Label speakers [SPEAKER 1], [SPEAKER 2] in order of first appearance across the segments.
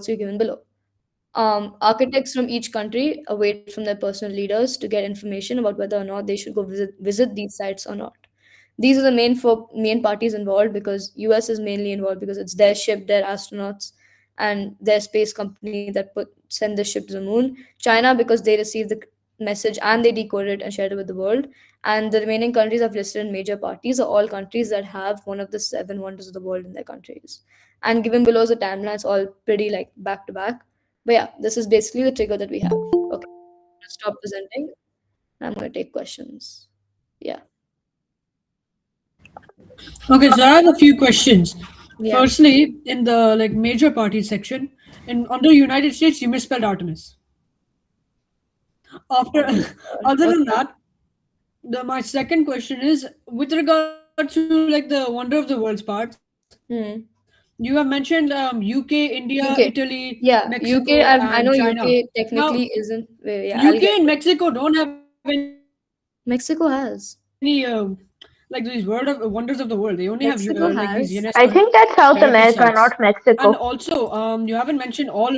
[SPEAKER 1] given below. Architects from each country await from their personal leaders to get information about whether or not they should go visit these sites or not. These are the main parties involved because US is mainly involved because it's their ship, their astronauts, and their space company that send the ship to the moon. China because they receive the message and they decode it and share it with the world. And the remaining countries I've listed in major parties are all countries that have one of the seven wonders of the world in their countries. And given below is a timeline, it's all pretty like back to back. But yeah, this is basically the trigger that we have. Okay, stop presenting. I'm gonna take questions. Yeah.
[SPEAKER 2] Okay, so I have a few questions.
[SPEAKER 1] Yeah.
[SPEAKER 2] Firstly, in the like major parties section, in under United States, you misspelled Artemis. After, other than
[SPEAKER 1] Okay.
[SPEAKER 2] that, my second question is with regard to like the wonder of the world's parts. You have
[SPEAKER 1] Hmm.
[SPEAKER 2] mentioned UK, India, Italy,
[SPEAKER 1] UK.
[SPEAKER 2] Mexico,
[SPEAKER 1] Yeah.
[SPEAKER 2] and
[SPEAKER 1] UK.
[SPEAKER 2] China.
[SPEAKER 1] I know
[SPEAKER 2] Now,
[SPEAKER 1] UK technically isn't. Yeah,
[SPEAKER 2] UK
[SPEAKER 1] I'll
[SPEAKER 2] and
[SPEAKER 1] get to it.
[SPEAKER 2] Mexico don't have any
[SPEAKER 1] Mexico has.
[SPEAKER 2] like these world of wonders of the world. They only have
[SPEAKER 1] Mexico
[SPEAKER 2] like these
[SPEAKER 1] has.
[SPEAKER 3] I
[SPEAKER 2] UNESCO
[SPEAKER 3] think that's South
[SPEAKER 2] heritage
[SPEAKER 3] America,
[SPEAKER 2] sites.
[SPEAKER 3] not
[SPEAKER 2] And
[SPEAKER 3] Mexico.
[SPEAKER 2] also, you haven't mentioned all.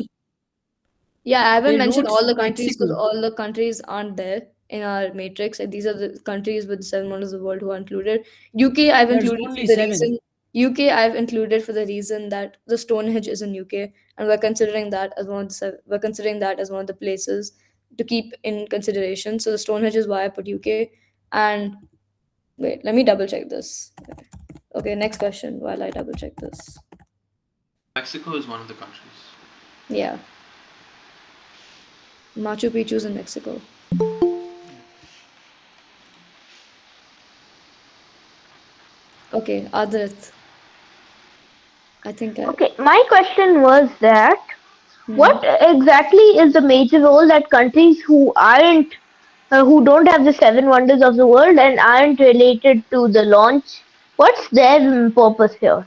[SPEAKER 1] Yeah, I haven't
[SPEAKER 2] They
[SPEAKER 1] mentioned
[SPEAKER 2] wrote
[SPEAKER 1] all the countries because
[SPEAKER 2] Mexico.
[SPEAKER 1] all the countries aren't there in our matrix. And these are the countries with the seven wonders of the world who are included. UK, I've
[SPEAKER 2] There's
[SPEAKER 1] included
[SPEAKER 2] only
[SPEAKER 1] for the
[SPEAKER 2] seven.
[SPEAKER 1] reason I've included for the reason that the Stonehenge is in UK, and we're considering that as one of the we're considering that as one of the places to keep in consideration. So the Stonehenge is why I put UK. And wait, let me double check this. Okay, next question. While I double check this.
[SPEAKER 4] Mexico is one of the countries.
[SPEAKER 1] Yeah, Machu Picchu's in Mexico. Okay, Adrit. I think I.
[SPEAKER 3] Okay, my question was that
[SPEAKER 1] Hmm.
[SPEAKER 3] what exactly is the major role that countries who don't have the seven wonders of the world and aren't related to the launch, what's their purpose here?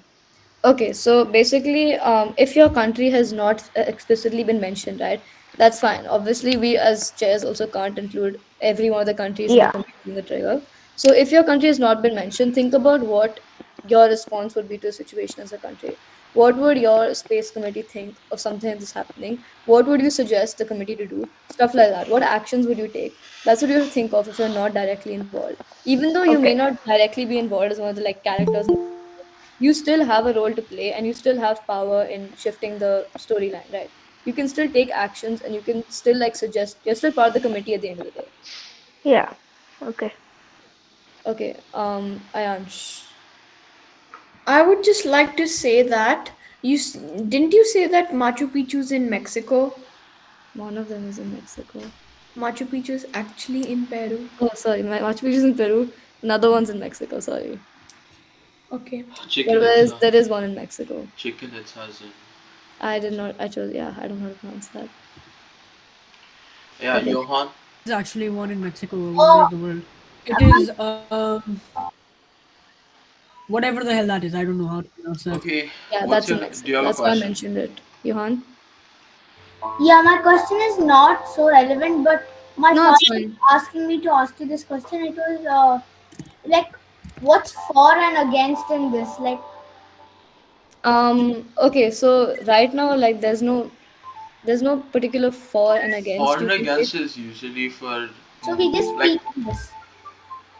[SPEAKER 1] Okay, so basically, if your country has not explicitly been mentioned, right, that's fine. Obviously, we as chairs also can't include every one of the countries in the
[SPEAKER 3] Yeah.
[SPEAKER 1] committee in the trigger. So if your country has not been mentioned, think about what your response would be to a situation as a country. What would your space committee think of something like this happening? What would you suggest the committee to do? Stuff like that. What actions would you take? That's what you have to think of if you're not directly involved. Even though you may
[SPEAKER 3] Okay.
[SPEAKER 1] not directly be involved as one of the like characters in, you still have a role to play and you still have power in shifting the storyline, right? You can still take actions and you can still like suggest, you're still part of the committee at the end of the day.
[SPEAKER 3] Yeah. Okay.
[SPEAKER 1] Okay, Ayansh.
[SPEAKER 5] I would just like to say that didn't you say that Machu Picchu's in Mexico?
[SPEAKER 1] One of them is in Mexico.
[SPEAKER 5] Machu Picchu's actually in Peru.
[SPEAKER 1] Oh, sorry, my Machu Picchu is in Peru. Another one's in Mexico. Sorry,
[SPEAKER 5] Okay.
[SPEAKER 4] Chicken Itza.
[SPEAKER 1] there is one in Mexico.
[SPEAKER 4] Chicken Itza's in.
[SPEAKER 1] I did not. I chose. Yeah, I don't know how to pronounce that.
[SPEAKER 4] Yeah,
[SPEAKER 1] Okay.
[SPEAKER 4] Johan.
[SPEAKER 2] There's actually one in Mexico, wonder
[SPEAKER 3] Oh,
[SPEAKER 2] of the world. It is whatever the hell that is. I don't know how to pronounce that.
[SPEAKER 4] Okay,
[SPEAKER 1] Yeah,
[SPEAKER 4] what's
[SPEAKER 1] that's in
[SPEAKER 4] your? Do you
[SPEAKER 1] Mexico.
[SPEAKER 4] have a
[SPEAKER 1] That's why I
[SPEAKER 4] question?
[SPEAKER 1] mentioned it. Johan.
[SPEAKER 6] Yeah, my question is not so relevant, but my
[SPEAKER 1] No, it's
[SPEAKER 6] father was
[SPEAKER 1] fine.
[SPEAKER 6] asking me to ask you this question. It was like, what's for and against in this? Like,
[SPEAKER 1] Okay, so right now, like, there's no particular for and against.
[SPEAKER 4] For and
[SPEAKER 1] You can take
[SPEAKER 4] against is usually for,
[SPEAKER 6] so we just
[SPEAKER 4] like,
[SPEAKER 6] speak on this.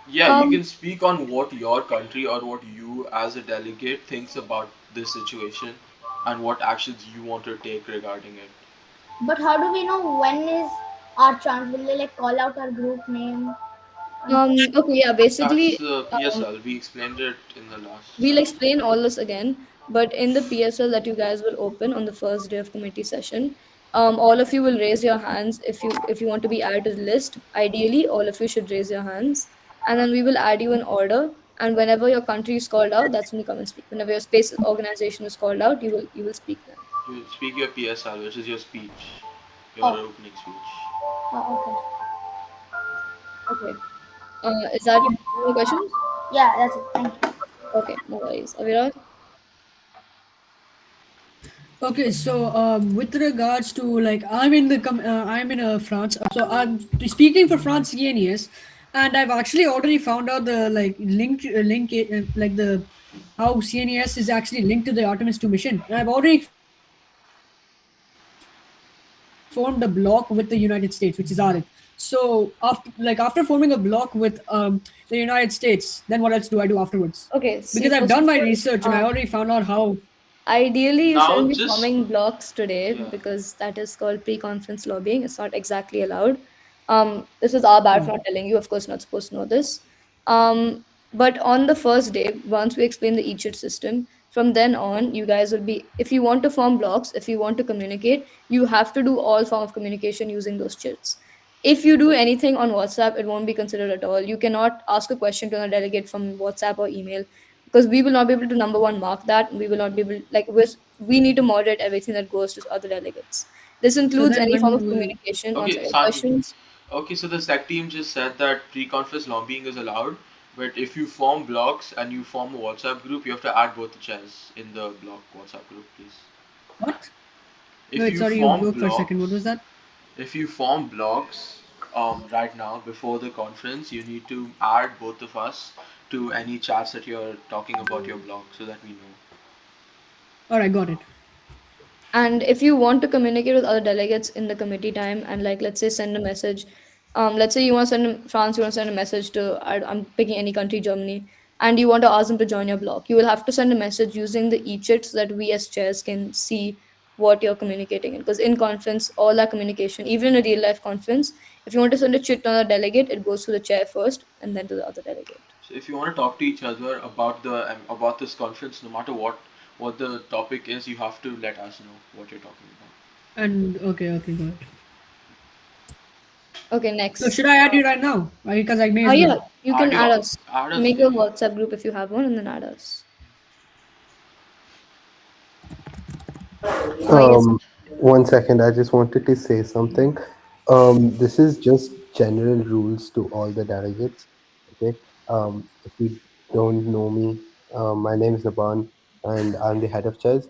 [SPEAKER 4] yeah, you
[SPEAKER 1] um
[SPEAKER 4] can speak on what your country or what you as a delegate thinks about this situation and what actions you want to take regarding it.
[SPEAKER 6] But how do we know when is our chance? Will they like call out our group name?
[SPEAKER 1] okay, yeah,
[SPEAKER 4] That's
[SPEAKER 1] basically,
[SPEAKER 4] the
[SPEAKER 1] um
[SPEAKER 4] PSL. We explained it in the last
[SPEAKER 1] we'll
[SPEAKER 4] session.
[SPEAKER 1] explain all this again, but in the PSL that you guys will open on the first day of committee session, all of you will raise your hands if you want to be added to the list. Ideally, all of you should raise your hands, and then we will add you in order. And whenever your country is called out, that's when you come and speak. Whenever your space organization is called out, you will speak then.
[SPEAKER 4] You speak your PSL, which is your speech, your
[SPEAKER 6] Oh,
[SPEAKER 4] opening speech.
[SPEAKER 6] okay.
[SPEAKER 1] Okay. Is that any more questions?
[SPEAKER 6] Yeah, that's it. Thank you.
[SPEAKER 1] Okay, no worries. Aviral?
[SPEAKER 2] Okay, so with regards to like I'm in France, so I'm speaking for France CNES, and I've actually already found out the like the how CNES is actually linked to the Artemis 2 mission. And I've already found out that formed a block with the United States, which is Arif. So after forming a block with the United States, then what else do I do afterwards?
[SPEAKER 1] Okay, see,
[SPEAKER 2] Because I've
[SPEAKER 1] first
[SPEAKER 2] done
[SPEAKER 1] of
[SPEAKER 2] my research and I
[SPEAKER 1] all,
[SPEAKER 2] already found out how.
[SPEAKER 1] ideally, you
[SPEAKER 4] Now
[SPEAKER 1] shouldn't be
[SPEAKER 4] just
[SPEAKER 1] forming blocks today
[SPEAKER 4] yeah.
[SPEAKER 1] because that is called pre-conference lobbying. It's not exactly allowed. This is our bad for not telling you. Of course, not supposed to know this. But on the first day, once we explain the e-chit system, from then on, you guys will be. If you want to form blocks, if you want to communicate, you have to do all form of communication using those chits. If you do anything on WhatsApp, it won't be considered at all. You cannot ask a question to a delegate from WhatsApp or email because we will not be able to number one mark that. We will not be able like we need to moderate everything that goes to other delegates. This
[SPEAKER 2] So
[SPEAKER 1] includes
[SPEAKER 2] then
[SPEAKER 1] any form
[SPEAKER 2] when
[SPEAKER 1] of
[SPEAKER 2] will
[SPEAKER 1] communication on
[SPEAKER 4] Okay,
[SPEAKER 1] site
[SPEAKER 4] Sanjay.
[SPEAKER 1] questions.
[SPEAKER 4] Okay, so the SEC team just said that pre-conference lobbying is allowed, but if you form blocks and you form a WhatsApp group, you have to add both the chairs in the block WhatsApp group, please.
[SPEAKER 2] what?
[SPEAKER 4] If
[SPEAKER 2] Wait,
[SPEAKER 4] you
[SPEAKER 2] sorry, you
[SPEAKER 4] form
[SPEAKER 2] broke for a second. What
[SPEAKER 4] blocks,
[SPEAKER 2] was that?
[SPEAKER 4] if you form blocks, right now before the conference, you need to add both of us to any chats that you're talking about your blog so that we know.
[SPEAKER 2] All right, got it.
[SPEAKER 1] And if you want to communicate with other delegates in the committee time and like let's say send a message, let's say you want to France, you want to send a message to I'm picking any country, Germany, and you want to ask them to join your block, you will have to send a message using the e-chit so that we as chairs can see what you're communicating in. Because in conference, all our communication, even in a real life conference, if you want to send a chit on a delegate, it goes to the chair first and then to the other delegate.
[SPEAKER 4] So if you want to talk to each other about the about this conference, no matter what the topic is, you have to let us know what you're talking about.
[SPEAKER 2] And okay, okay, got it.
[SPEAKER 1] Okay,
[SPEAKER 2] So
[SPEAKER 1] next.
[SPEAKER 2] should I add you right now? Because I may
[SPEAKER 1] Oh
[SPEAKER 2] as well.
[SPEAKER 1] yeah, you can
[SPEAKER 4] Add
[SPEAKER 1] add
[SPEAKER 4] your
[SPEAKER 1] us.
[SPEAKER 4] add us,
[SPEAKER 1] Make a
[SPEAKER 4] Jenny.
[SPEAKER 1] WhatsApp group if you have one, and then add us. Yes.
[SPEAKER 7] One second, I just wanted to say something. This is just general rules to all the delegates. Okay. If you don't know me, my name is Naban and I'm the head of chess.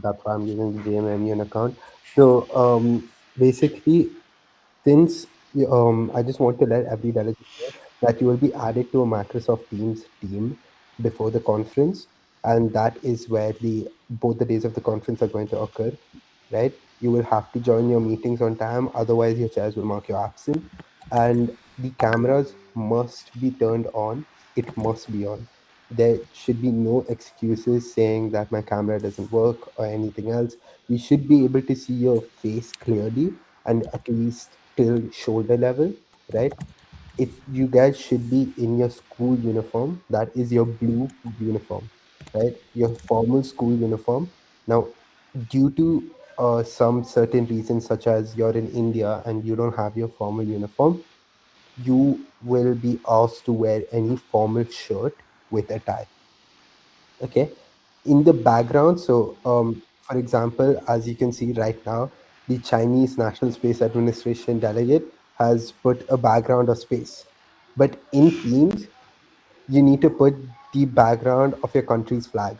[SPEAKER 7] That's why I'm using the GMAMUN account. So basically, since I just want to let every delegate know that you will be added to a Microsoft Teams team before the conference, and that is where the both the days of the conference are going to occur, right? You will have to join your meetings on time, otherwise your chairs will mark you absent, and the cameras must be turned on. It must be on. There should be no excuses saying that my camera doesn't work or anything else. We should be able to see your face clearly and at least till shoulder level, right? You guys should be in your school uniform. That is your blue uniform, right? Your formal school uniform. Now, due to some certain reasons, such as you're in India and you don't have your formal uniform, you will be asked to wear any formal shirt with a tie. Okay. In the background, so for example, as you can see right now, the Chinese National Space Administration delegate has put a background of space, but in Teams you need to put the background of your country's flag.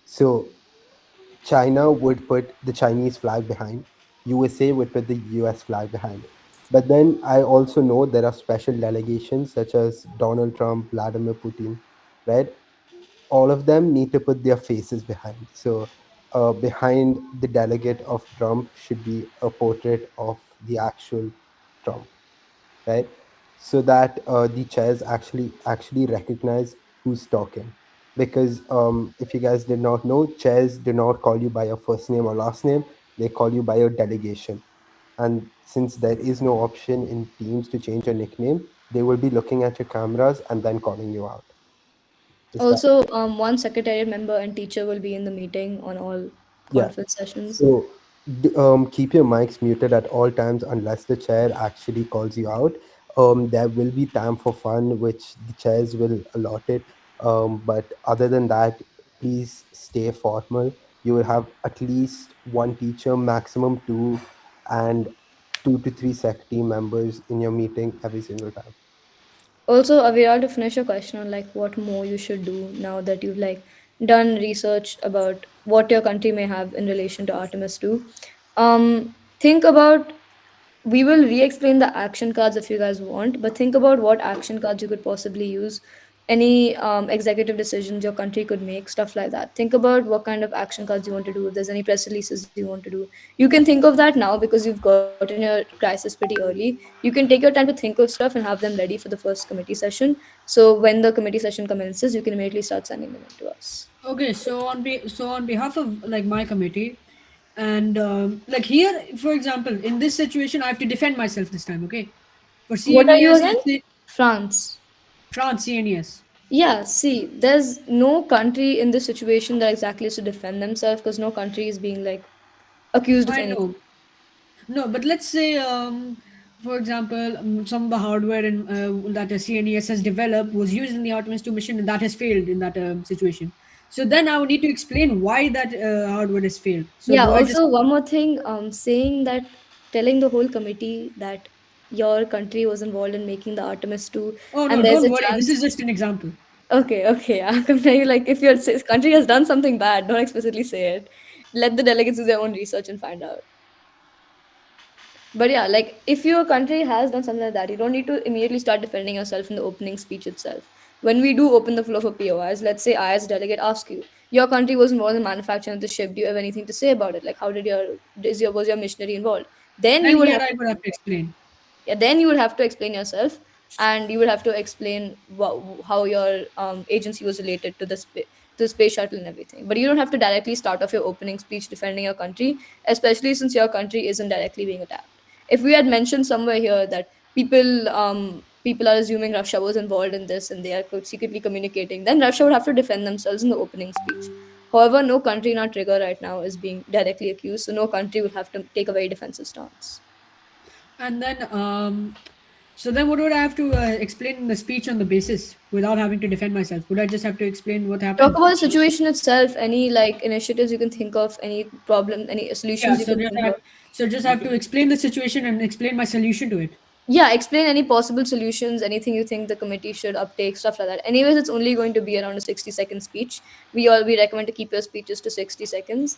[SPEAKER 7] So China would put the Chinese flag behind, USA would put the US flag behind. But then I also know there are special delegations such as Donald Trump, Vladimir Putin, right? All of them need to put their faces behind. So, behind the delegate of Trump should be a portrait of the actual Trump, right? So that the chairs actually recognize who's talking. Because if you guys did not know, chairs do not call you by your first name or last name; they call you by your delegation. And since there is no option in Teams to change your nickname, they will be looking at your cameras and then calling you out. Is that
[SPEAKER 1] Also, one secretariat member and teacher will be in the meeting on all
[SPEAKER 7] yeah?
[SPEAKER 1] conference sessions.
[SPEAKER 7] So keep your mics muted at all times unless the chair actually calls you out. There will be time for fun, which the chairs will allot it. But other than that, please stay formal. You will have at least one teacher, maximum two, and 2 to 3 SEC team members in your meeting every single time.
[SPEAKER 1] Also, Aviral, to finish your question on like what more you should do now that you've like done research about what your country may have in relation to Artemis 2. Think about we will re-explain the action cards if you guys want, but think about what action cards you could possibly use any executive decisions your country could make, stuff like that. Think about what kind of action cards you want to do. If there's any press releases you want to do, you can think of that now because you've gotten your crisis pretty early. You can take your time to think of stuff and have them ready for the first committee session. So when the committee session commences, you can immediately start sending them in to us.
[SPEAKER 2] Okay, so on behalf of like my committee, and like here, for example, in this situation, I have to defend myself this time. Okay, for
[SPEAKER 1] What are you
[SPEAKER 2] CNES,
[SPEAKER 1] again?
[SPEAKER 2] let's say
[SPEAKER 1] France.
[SPEAKER 2] France CNES.
[SPEAKER 1] Yeah, see, there's no country in this situation that exactly is to defend themselves because no country is being like accused of
[SPEAKER 2] I
[SPEAKER 1] anything.
[SPEAKER 2] know. No, but let's say, for example, some of the hardware that a CNES has developed was used in the Artemis 2 mission and that has failed in that situation. So then I would need to explain why that hardware has failed. So
[SPEAKER 1] Yeah,
[SPEAKER 2] do I just.
[SPEAKER 1] also one more thing, saying that, telling the whole committee that your country was involved in making the Artemis 2
[SPEAKER 2] Oh, no,
[SPEAKER 1] and there's
[SPEAKER 2] don't
[SPEAKER 1] a
[SPEAKER 2] worry. This is
[SPEAKER 1] chance.
[SPEAKER 2] just an example.
[SPEAKER 1] Okay, okay, I'm comparing like if your country has done something bad, don't explicitly say it. Let the delegates do their own research and find out. But yeah, like if your country has done something like that, you don't need to immediately start defending yourself in the opening speech itself. When we do open the floor for POIs, let's say I as a delegate ask you, your country was involved in manufacturing of the ship. Do you have anything to say about it? Like how did your was your missionary involved? Then
[SPEAKER 2] Then
[SPEAKER 1] you would
[SPEAKER 2] here
[SPEAKER 1] have
[SPEAKER 2] I
[SPEAKER 1] to
[SPEAKER 2] would have to explain.
[SPEAKER 1] yeah, then you would have to explain yourself, and you would have to explain how your agency was related to to the space shuttle and everything. But you don't have to directly start off your opening speech defending your country, especially since your country isn't directly being attacked. If we had mentioned somewhere here that people are assuming Russia was involved in this and they are secretly communicating, then Russia would have to defend themselves in the opening speech. However, no country in our trigger right now is being directly accused, so no country will have to take a very defensive stance.
[SPEAKER 2] And then, so then what would I have to explain in the speech on the basis without having to defend myself? Would I just have to explain what
[SPEAKER 1] Talk
[SPEAKER 2] happened?
[SPEAKER 1] about the situation itself, any like initiatives you can think of, any problem, any
[SPEAKER 2] Yeah,
[SPEAKER 1] solutions you can think of.
[SPEAKER 2] so just
[SPEAKER 4] You
[SPEAKER 2] have to
[SPEAKER 4] can.
[SPEAKER 2] explain the situation and explain my solution to it.
[SPEAKER 1] Yeah, explain any possible solutions, anything you think the committee should uptake, stuff like that. Anyways, it's only going to be around a 60-second speech. We recommend to keep your speeches to 60 seconds.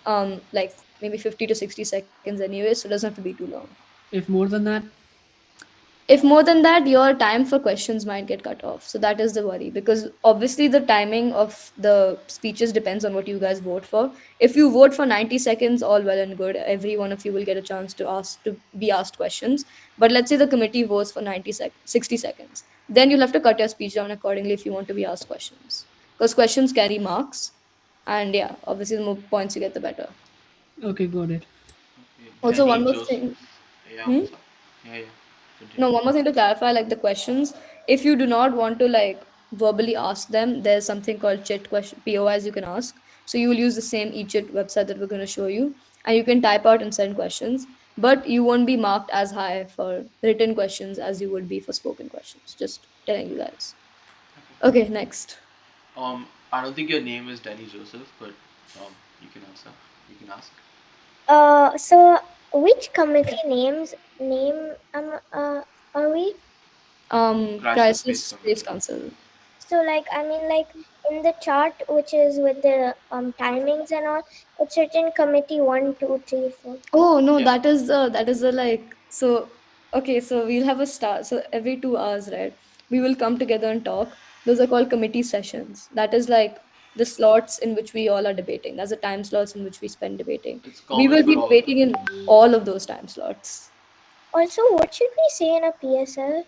[SPEAKER 1] Like maybe 50 to 60 seconds anyways, so it doesn't have to be too long.
[SPEAKER 2] If more than that,
[SPEAKER 1] If more than that, your time for questions might get cut off. So that is the worry, because obviously the timing of the speeches depends on what you guys vote for. If you vote for 90 seconds, all well and good. Every one of you will get a chance to be asked questions. But let's say the committee votes for 60 seconds. Then you'll have to cut your speech down accordingly if you want to be asked questions. Because questions carry marks. And yeah, obviously the more points you get, the better.
[SPEAKER 2] okay, got it.
[SPEAKER 4] Okay.
[SPEAKER 1] Also,
[SPEAKER 4] Denny
[SPEAKER 1] one more
[SPEAKER 4] Joseph.
[SPEAKER 1] thing.
[SPEAKER 4] Yeah,
[SPEAKER 1] Hmm?
[SPEAKER 4] what's up? Yeah, yeah.
[SPEAKER 1] No,
[SPEAKER 4] Continue.
[SPEAKER 1] one more thing to clarify, like the questions. If you do not want to like verbally ask them, there's something called chat question POIs you can ask. So you will use the same eChat website that we're going to show you, and you can type out and send questions. But you won't be marked as high for written questions as you would be for spoken questions. Just telling you guys. Okay, next.
[SPEAKER 4] I don't think your name is Denny Joseph, but you can answer. You can ask.
[SPEAKER 6] So which committee name are we?
[SPEAKER 4] Crisis
[SPEAKER 1] Crisis
[SPEAKER 4] Space
[SPEAKER 1] Space
[SPEAKER 4] Committee.
[SPEAKER 1] Council.
[SPEAKER 6] So like I mean like in the chart which is with the timings and all, it's written committee 1, 2, 3, 4.
[SPEAKER 1] Oh no,
[SPEAKER 4] Yeah,
[SPEAKER 1] that is a like so okay, so we'll have a start. So every 2 hours, right? We will come together and talk. Those are called committee sessions. That is like the slots in which we all are debating. That's the time slots in which we spend debating.
[SPEAKER 4] it's
[SPEAKER 1] We
[SPEAKER 4] common
[SPEAKER 1] will
[SPEAKER 4] for
[SPEAKER 1] be
[SPEAKER 4] all of them.
[SPEAKER 1] debating in all of those time slots.
[SPEAKER 6] Also, what should we say in a PSL?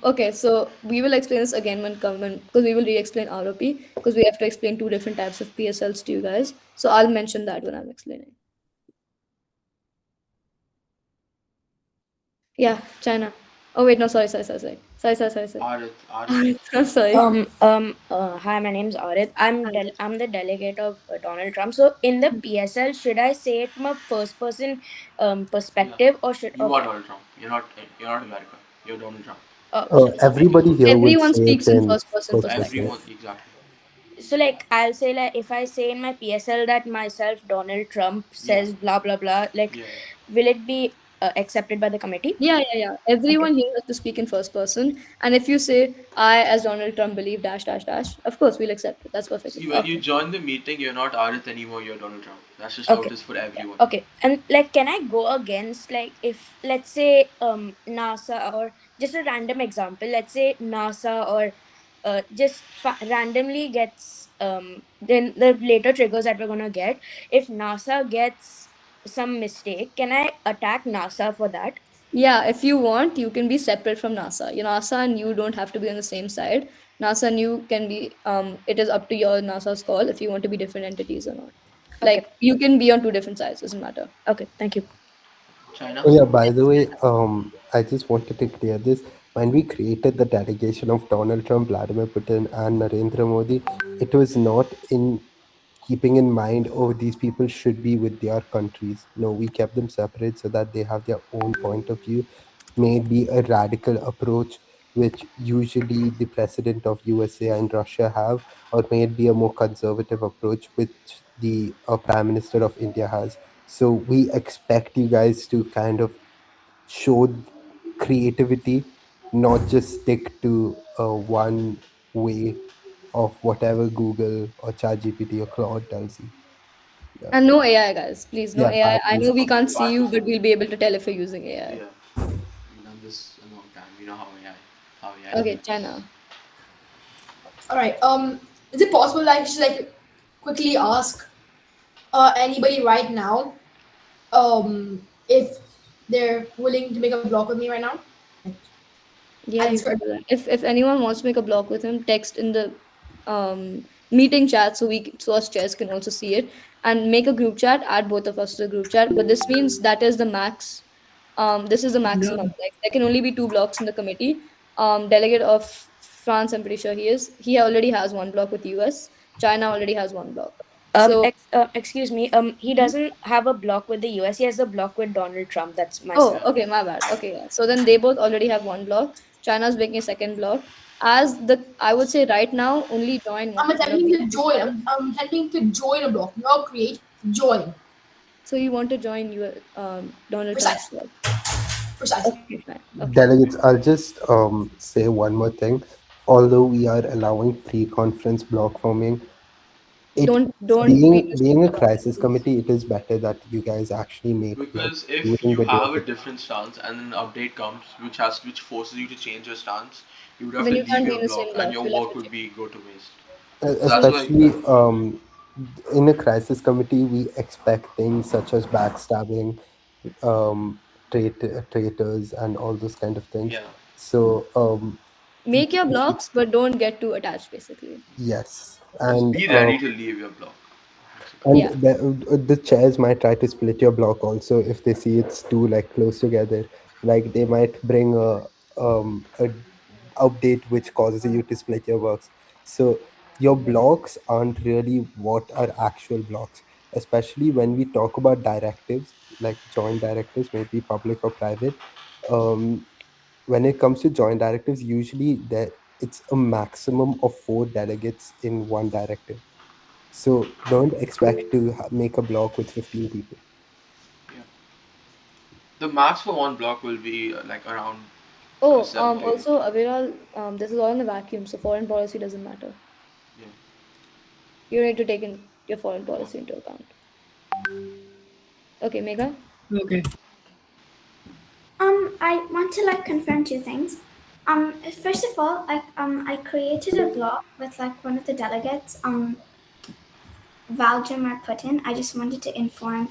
[SPEAKER 1] Okay, so we will explain this again when come when because we will re-explain ROP because we have to explain two different types of PSLs to you guys. So I'll mention that when I'm explaining. Yeah, China. Oh wait, no, sorry.
[SPEAKER 4] Arith.
[SPEAKER 1] I'm sorry.
[SPEAKER 8] Hi, my name's Arith. I'm
[SPEAKER 1] Hi.
[SPEAKER 8] I'm the delegate of Donald Trump. So in the PSL, should I say it from a first person
[SPEAKER 4] Yeah,
[SPEAKER 8] perspective or should
[SPEAKER 4] you are
[SPEAKER 8] okay?
[SPEAKER 4] Donald Trump. You're not America. You're Donald Trump.
[SPEAKER 8] So
[SPEAKER 7] Everybody here would
[SPEAKER 1] Everyone
[SPEAKER 7] say it
[SPEAKER 1] speaks in
[SPEAKER 7] in
[SPEAKER 1] first person
[SPEAKER 7] first
[SPEAKER 1] perspective.
[SPEAKER 7] person.
[SPEAKER 4] Everyone exactly.
[SPEAKER 8] so like I'll say like if I say in my PSL that myself Donald Trump
[SPEAKER 4] Yeah,
[SPEAKER 8] says blah blah blah, like
[SPEAKER 4] yeah.
[SPEAKER 8] will it be accepted by the committee?
[SPEAKER 1] Yeah.
[SPEAKER 8] Okay.
[SPEAKER 1] Everyone here has to speak in first person. And if you say, I, as Donald Trump, believe dash, dash, dash, of course, we'll accept it. That's perfectly
[SPEAKER 4] See,
[SPEAKER 1] fine.
[SPEAKER 4] when you
[SPEAKER 8] Okay.
[SPEAKER 4] join the meeting, you're not Arith anymore. You're Donald Trump. That's just how it
[SPEAKER 8] Okay.
[SPEAKER 4] is for
[SPEAKER 8] Yeah.
[SPEAKER 4] everyone.
[SPEAKER 8] Okay. And like can I go against like if let's say NASA or just a random example, let's say NASA or randomly gets then the later triggers that we're gonna get, if NASA gets some mistake, can I attack NASA for that?
[SPEAKER 1] Yeah, if you want, you can be separate from NASA. You NASA and you don't have to be on the same side. NASA and you can be it is up to your NASA's call if you want to be different entities or not.
[SPEAKER 8] Okay.
[SPEAKER 1] Like you can be on two different sides, doesn't matter.
[SPEAKER 8] Okay, thank you.
[SPEAKER 4] China.
[SPEAKER 7] Oh yeah, by the way, I just wanted to clear this. When we created the delegation of Donald Trump, Vladimir Putin, and Narendra Modi, it was not in keeping in mind, oh, these people should be with their countries. No, we kept them separate so that they have their own point of view. May it be a radical approach, which usually the president of USA and Russia have, or may it be a more conservative approach, which the prime minister of India has. So we expect you guys to kind of show creativity, not just stick to one way of whatever Google or ChatGPT or Claude tells you. Yeah,
[SPEAKER 1] And no AI, guys. Please, no
[SPEAKER 7] yeah,
[SPEAKER 1] AI.
[SPEAKER 7] that
[SPEAKER 1] I
[SPEAKER 7] is
[SPEAKER 1] know we can't see
[SPEAKER 4] But
[SPEAKER 1] you, but we'll be able to tell if you're using AI.
[SPEAKER 4] yeah, we've done this a long time. We know how AI
[SPEAKER 1] Okay,
[SPEAKER 4] works.
[SPEAKER 1] China.
[SPEAKER 9] All right. Is it possible like just like quickly ask anybody right now if they're willing to make a block with me right now? Like,
[SPEAKER 1] Yeah,
[SPEAKER 9] at
[SPEAKER 1] you
[SPEAKER 9] this
[SPEAKER 1] can
[SPEAKER 9] current.
[SPEAKER 1] do that. If anyone wants to make a block with him, text in the meeting chat so so us chairs can also see it, and make a group chat. Add both of us to the group chat. But this means that is the max. This is the
[SPEAKER 2] No.
[SPEAKER 1] maximum. Like there can only be two blocks in the committee. Delegate of France, I'm pretty sure he is. He already has one block with US. China already has one block. So
[SPEAKER 8] Excuse me. He
[SPEAKER 1] Mhm.
[SPEAKER 8] doesn't have a block with the US. He has a block with Donald Trump. That's my
[SPEAKER 1] Oh,
[SPEAKER 8] son.
[SPEAKER 4] Yeah.
[SPEAKER 1] okay, my bad. Okay, yeah. So then they both already have one block. China's making a second block. As the I would say right now, only join
[SPEAKER 9] I'm
[SPEAKER 1] one of
[SPEAKER 9] attempting
[SPEAKER 1] these
[SPEAKER 9] to
[SPEAKER 1] two
[SPEAKER 9] join.
[SPEAKER 1] sides.
[SPEAKER 9] I'm attempting to join a block, not create. Join.
[SPEAKER 1] So you want to join your Donald Trump's
[SPEAKER 9] Precisely.
[SPEAKER 1] block?
[SPEAKER 9] Precisely.
[SPEAKER 1] Okay, fine. Okay.
[SPEAKER 7] delegates. I'll just say one more thing. Although we are allowing pre-conference block forming, it
[SPEAKER 1] Don't be
[SPEAKER 7] being a
[SPEAKER 1] restricted on that,
[SPEAKER 7] crisis
[SPEAKER 1] please.
[SPEAKER 7] committee, it is better that you guys actually make blocks
[SPEAKER 4] Because if
[SPEAKER 7] during
[SPEAKER 4] you
[SPEAKER 7] the day
[SPEAKER 4] have
[SPEAKER 7] of
[SPEAKER 4] a
[SPEAKER 7] the.
[SPEAKER 4] different stance and an update comes which forces you to change your stance, you would have
[SPEAKER 1] Then
[SPEAKER 4] to
[SPEAKER 1] you
[SPEAKER 4] leave
[SPEAKER 1] can't be
[SPEAKER 4] your
[SPEAKER 1] in the
[SPEAKER 4] block
[SPEAKER 1] same
[SPEAKER 4] and
[SPEAKER 1] block.
[SPEAKER 4] your
[SPEAKER 1] You'll have
[SPEAKER 4] work
[SPEAKER 1] to
[SPEAKER 4] would
[SPEAKER 1] change.
[SPEAKER 4] be go to waste. So that's
[SPEAKER 1] So
[SPEAKER 4] why
[SPEAKER 7] Especially in a crisis committee, we expect things such as backstabbing, um, traitors, and all those kind of things.
[SPEAKER 4] yeah,
[SPEAKER 7] So
[SPEAKER 1] make your blocks, but don't get too attached, basically.
[SPEAKER 7] yes,
[SPEAKER 4] just
[SPEAKER 7] and
[SPEAKER 4] be ready to leave your block, basically.
[SPEAKER 7] and
[SPEAKER 1] Yeah.
[SPEAKER 7] the chairs might try to split your block also if they see it's too like close together. Like they might bring a update which causes you to split your blocks. So your blocks aren't really what are actual blocks, especially when we talk about directives, like joint directives, maybe public or private. Um, when it comes to joint directives, usually there it's a maximum of four delegates in one directive. So don't expect to make a block with 15 people.
[SPEAKER 4] Yeah, the max for one block will be like around
[SPEAKER 1] Oh,
[SPEAKER 4] 7 to 8.
[SPEAKER 1] also, Aviral, this is all in the vacuum, so foreign policy doesn't matter.
[SPEAKER 4] Yeah.
[SPEAKER 1] You need to take in your foreign policy into account. Okay, Mega?
[SPEAKER 2] Okay.
[SPEAKER 10] I want to like confirm two things. First of all, I created a blog with like one of the delegates, Valdemar Putin. I just wanted to inform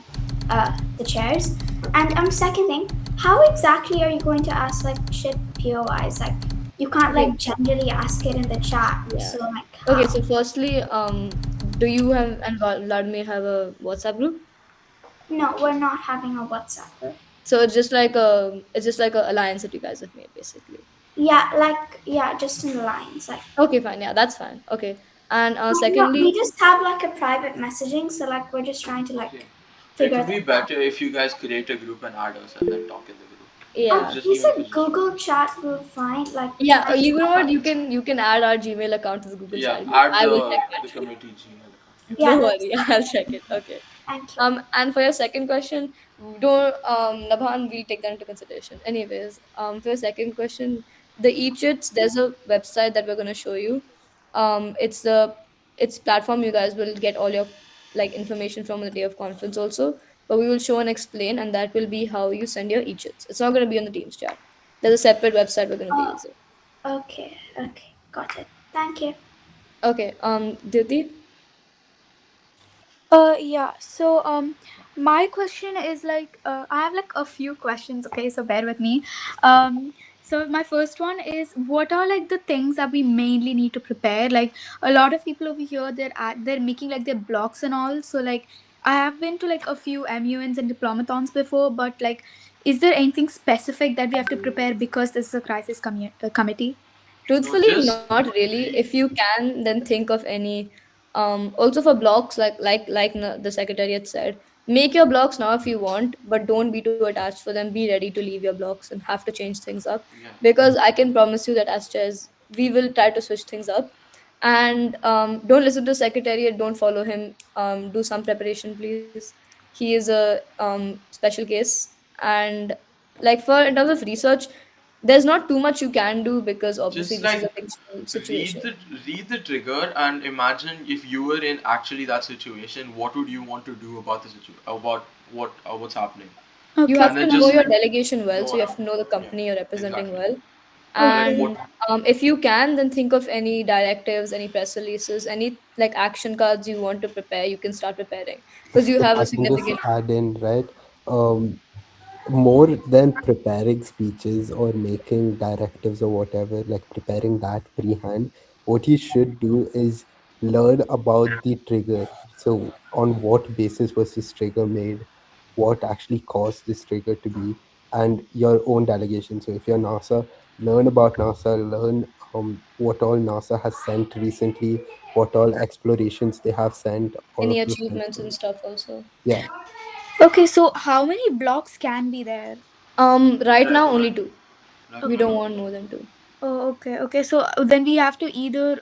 [SPEAKER 10] the chairs. And second thing, how exactly are you going to ask like shit POIs? Like you can't
[SPEAKER 1] Okay,
[SPEAKER 10] like generally ask it in the chat.
[SPEAKER 1] yeah.
[SPEAKER 10] So like
[SPEAKER 1] Okay,
[SPEAKER 10] how?
[SPEAKER 1] so firstly, do you have and Vladimir have a WhatsApp group?
[SPEAKER 10] No, we're not having a WhatsApp group.
[SPEAKER 1] So it's just like a alliance that you guys have made, basically.
[SPEAKER 10] Yeah, like yeah, just in the lines. Like
[SPEAKER 1] Okay, fine. Yeah, that's fine. Okay, and
[SPEAKER 10] no, we
[SPEAKER 1] secondly,
[SPEAKER 10] just have like a private messaging. So like we're just trying to
[SPEAKER 4] Okay.
[SPEAKER 10] like
[SPEAKER 4] It
[SPEAKER 10] figure
[SPEAKER 4] would be
[SPEAKER 10] things out.
[SPEAKER 4] better if you guys create a group and add us and then talk in the group.
[SPEAKER 1] yeah,
[SPEAKER 4] Just
[SPEAKER 10] He
[SPEAKER 4] even if
[SPEAKER 10] said
[SPEAKER 4] it's just
[SPEAKER 10] Google
[SPEAKER 4] rules.
[SPEAKER 10] Chat will find. Like, can
[SPEAKER 1] yeah.
[SPEAKER 10] I just
[SPEAKER 1] You know
[SPEAKER 10] have
[SPEAKER 1] what?
[SPEAKER 10] like?
[SPEAKER 1] You can add our Gmail account to the Google
[SPEAKER 4] Yeah,
[SPEAKER 1] chat group.
[SPEAKER 4] add
[SPEAKER 1] I will check
[SPEAKER 4] the
[SPEAKER 1] that.
[SPEAKER 4] committee Gmail account.
[SPEAKER 10] Yeah,
[SPEAKER 1] Don't
[SPEAKER 10] that's
[SPEAKER 1] worry,
[SPEAKER 10] fine.
[SPEAKER 1] I'll check it. Okay.
[SPEAKER 10] Thank you.
[SPEAKER 1] And for your second question, don't Nabhan, we'll take that into consideration. Anyways, for your second question, the e-chits, there's a website that we're gonna show you. It's the it's platform you guys will get all your like information from on the day of conference also. But we will show and explain, and that will be how you send your e-chits. It's not gonna be on the Teams chat. There's a separate website we're going to be
[SPEAKER 10] Uh,
[SPEAKER 1] using.
[SPEAKER 10] okay, okay, got it. Thank you.
[SPEAKER 1] Okay, Diti?
[SPEAKER 11] Yeah. So, my question is like, I have like a few questions. Okay, so bear with me. So my first one is, what are like the things that we mainly need to prepare? Like, a lot of people over here, they're making like their blogs and all. So like, I have been to like a few MUNs and diplomathons before, but like, is there anything specific that we have to prepare because this is a crisis committee?
[SPEAKER 4] No,
[SPEAKER 1] Truthfully,
[SPEAKER 4] just
[SPEAKER 1] not really. If
[SPEAKER 4] read.
[SPEAKER 1] you can, then think of any. Also for blocks, like the secretariat said, make your blocks now if you want, but don't be too attached for them. Be ready to leave your blocks and have to change things up,
[SPEAKER 4] Yeah.
[SPEAKER 1] because I can promise you that as chairs, we will try to switch things up. And don't listen to secretariat. Don't follow him. Do some preparation, please. He is a special case, and like for in terms of research, there's not too much you can do because obviously
[SPEAKER 4] Just
[SPEAKER 1] this is a
[SPEAKER 4] like
[SPEAKER 1] fictional
[SPEAKER 4] read
[SPEAKER 1] situation.
[SPEAKER 4] the read the trigger and imagine if you were in actually that situation, what would you want to do about the situation, about what's happening,
[SPEAKER 1] You
[SPEAKER 11] Okay.
[SPEAKER 1] have
[SPEAKER 4] and then
[SPEAKER 1] to know
[SPEAKER 4] just
[SPEAKER 1] your delegation well, so
[SPEAKER 4] go
[SPEAKER 1] you have
[SPEAKER 4] around.
[SPEAKER 1] to know the
[SPEAKER 4] Yeah,
[SPEAKER 1] company you're representing
[SPEAKER 4] exactly.
[SPEAKER 1] well.
[SPEAKER 4] Like
[SPEAKER 11] Okay.
[SPEAKER 1] And
[SPEAKER 4] what?
[SPEAKER 1] if you can, then think of any directives, any press releases, any like action cards you want to prepare. You can start preparing because you
[SPEAKER 7] If
[SPEAKER 1] have a
[SPEAKER 7] I can just
[SPEAKER 1] significant.
[SPEAKER 7] add in, right? More than preparing speeches or making directives or whatever, like preparing that pre-hand, what you should do is learn about the trigger. So, on what basis was this trigger made? What actually caused this trigger to be? And your own delegation. So, if you're NASA, learn about NASA, learn what all NASA has sent recently, what all explorations they have sent, all
[SPEAKER 1] Any
[SPEAKER 7] of those kinds
[SPEAKER 1] achievements
[SPEAKER 7] of
[SPEAKER 1] and
[SPEAKER 7] things.
[SPEAKER 1] stuff also.
[SPEAKER 7] Yeah.
[SPEAKER 11] Okay. So, how many blocks can be there?
[SPEAKER 1] Right
[SPEAKER 4] Right
[SPEAKER 1] now
[SPEAKER 4] now,
[SPEAKER 1] only
[SPEAKER 4] right
[SPEAKER 1] two.
[SPEAKER 4] right
[SPEAKER 1] We
[SPEAKER 4] now,
[SPEAKER 1] don't
[SPEAKER 11] Okay.
[SPEAKER 4] no.
[SPEAKER 1] want more than two.
[SPEAKER 11] Oh, okay. Okay. So then we have to either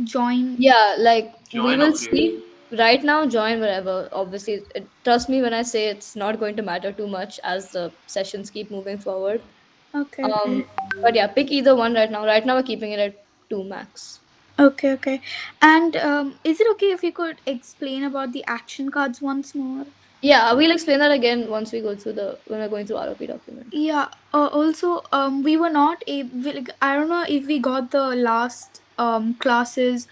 [SPEAKER 11] join.
[SPEAKER 1] Yeah, like we
[SPEAKER 4] Join or
[SPEAKER 1] will
[SPEAKER 4] create.
[SPEAKER 1] see. Right now, join wherever. Obviously, trust me when I say it's not going to matter too much as the sessions keep moving forward.
[SPEAKER 11] Okay.
[SPEAKER 1] Um,
[SPEAKER 11] Okay.
[SPEAKER 1] but yeah, pick either one right now. Right now, we're keeping it at two max.
[SPEAKER 11] Okay. Okay. And is it okay if you could explain about the action cards once more?
[SPEAKER 1] Yeah, we'll explain that again once we go through the when we're going through ROP document.
[SPEAKER 11] Yeah. Also, we were not able. Like, I don't know if we got the last classes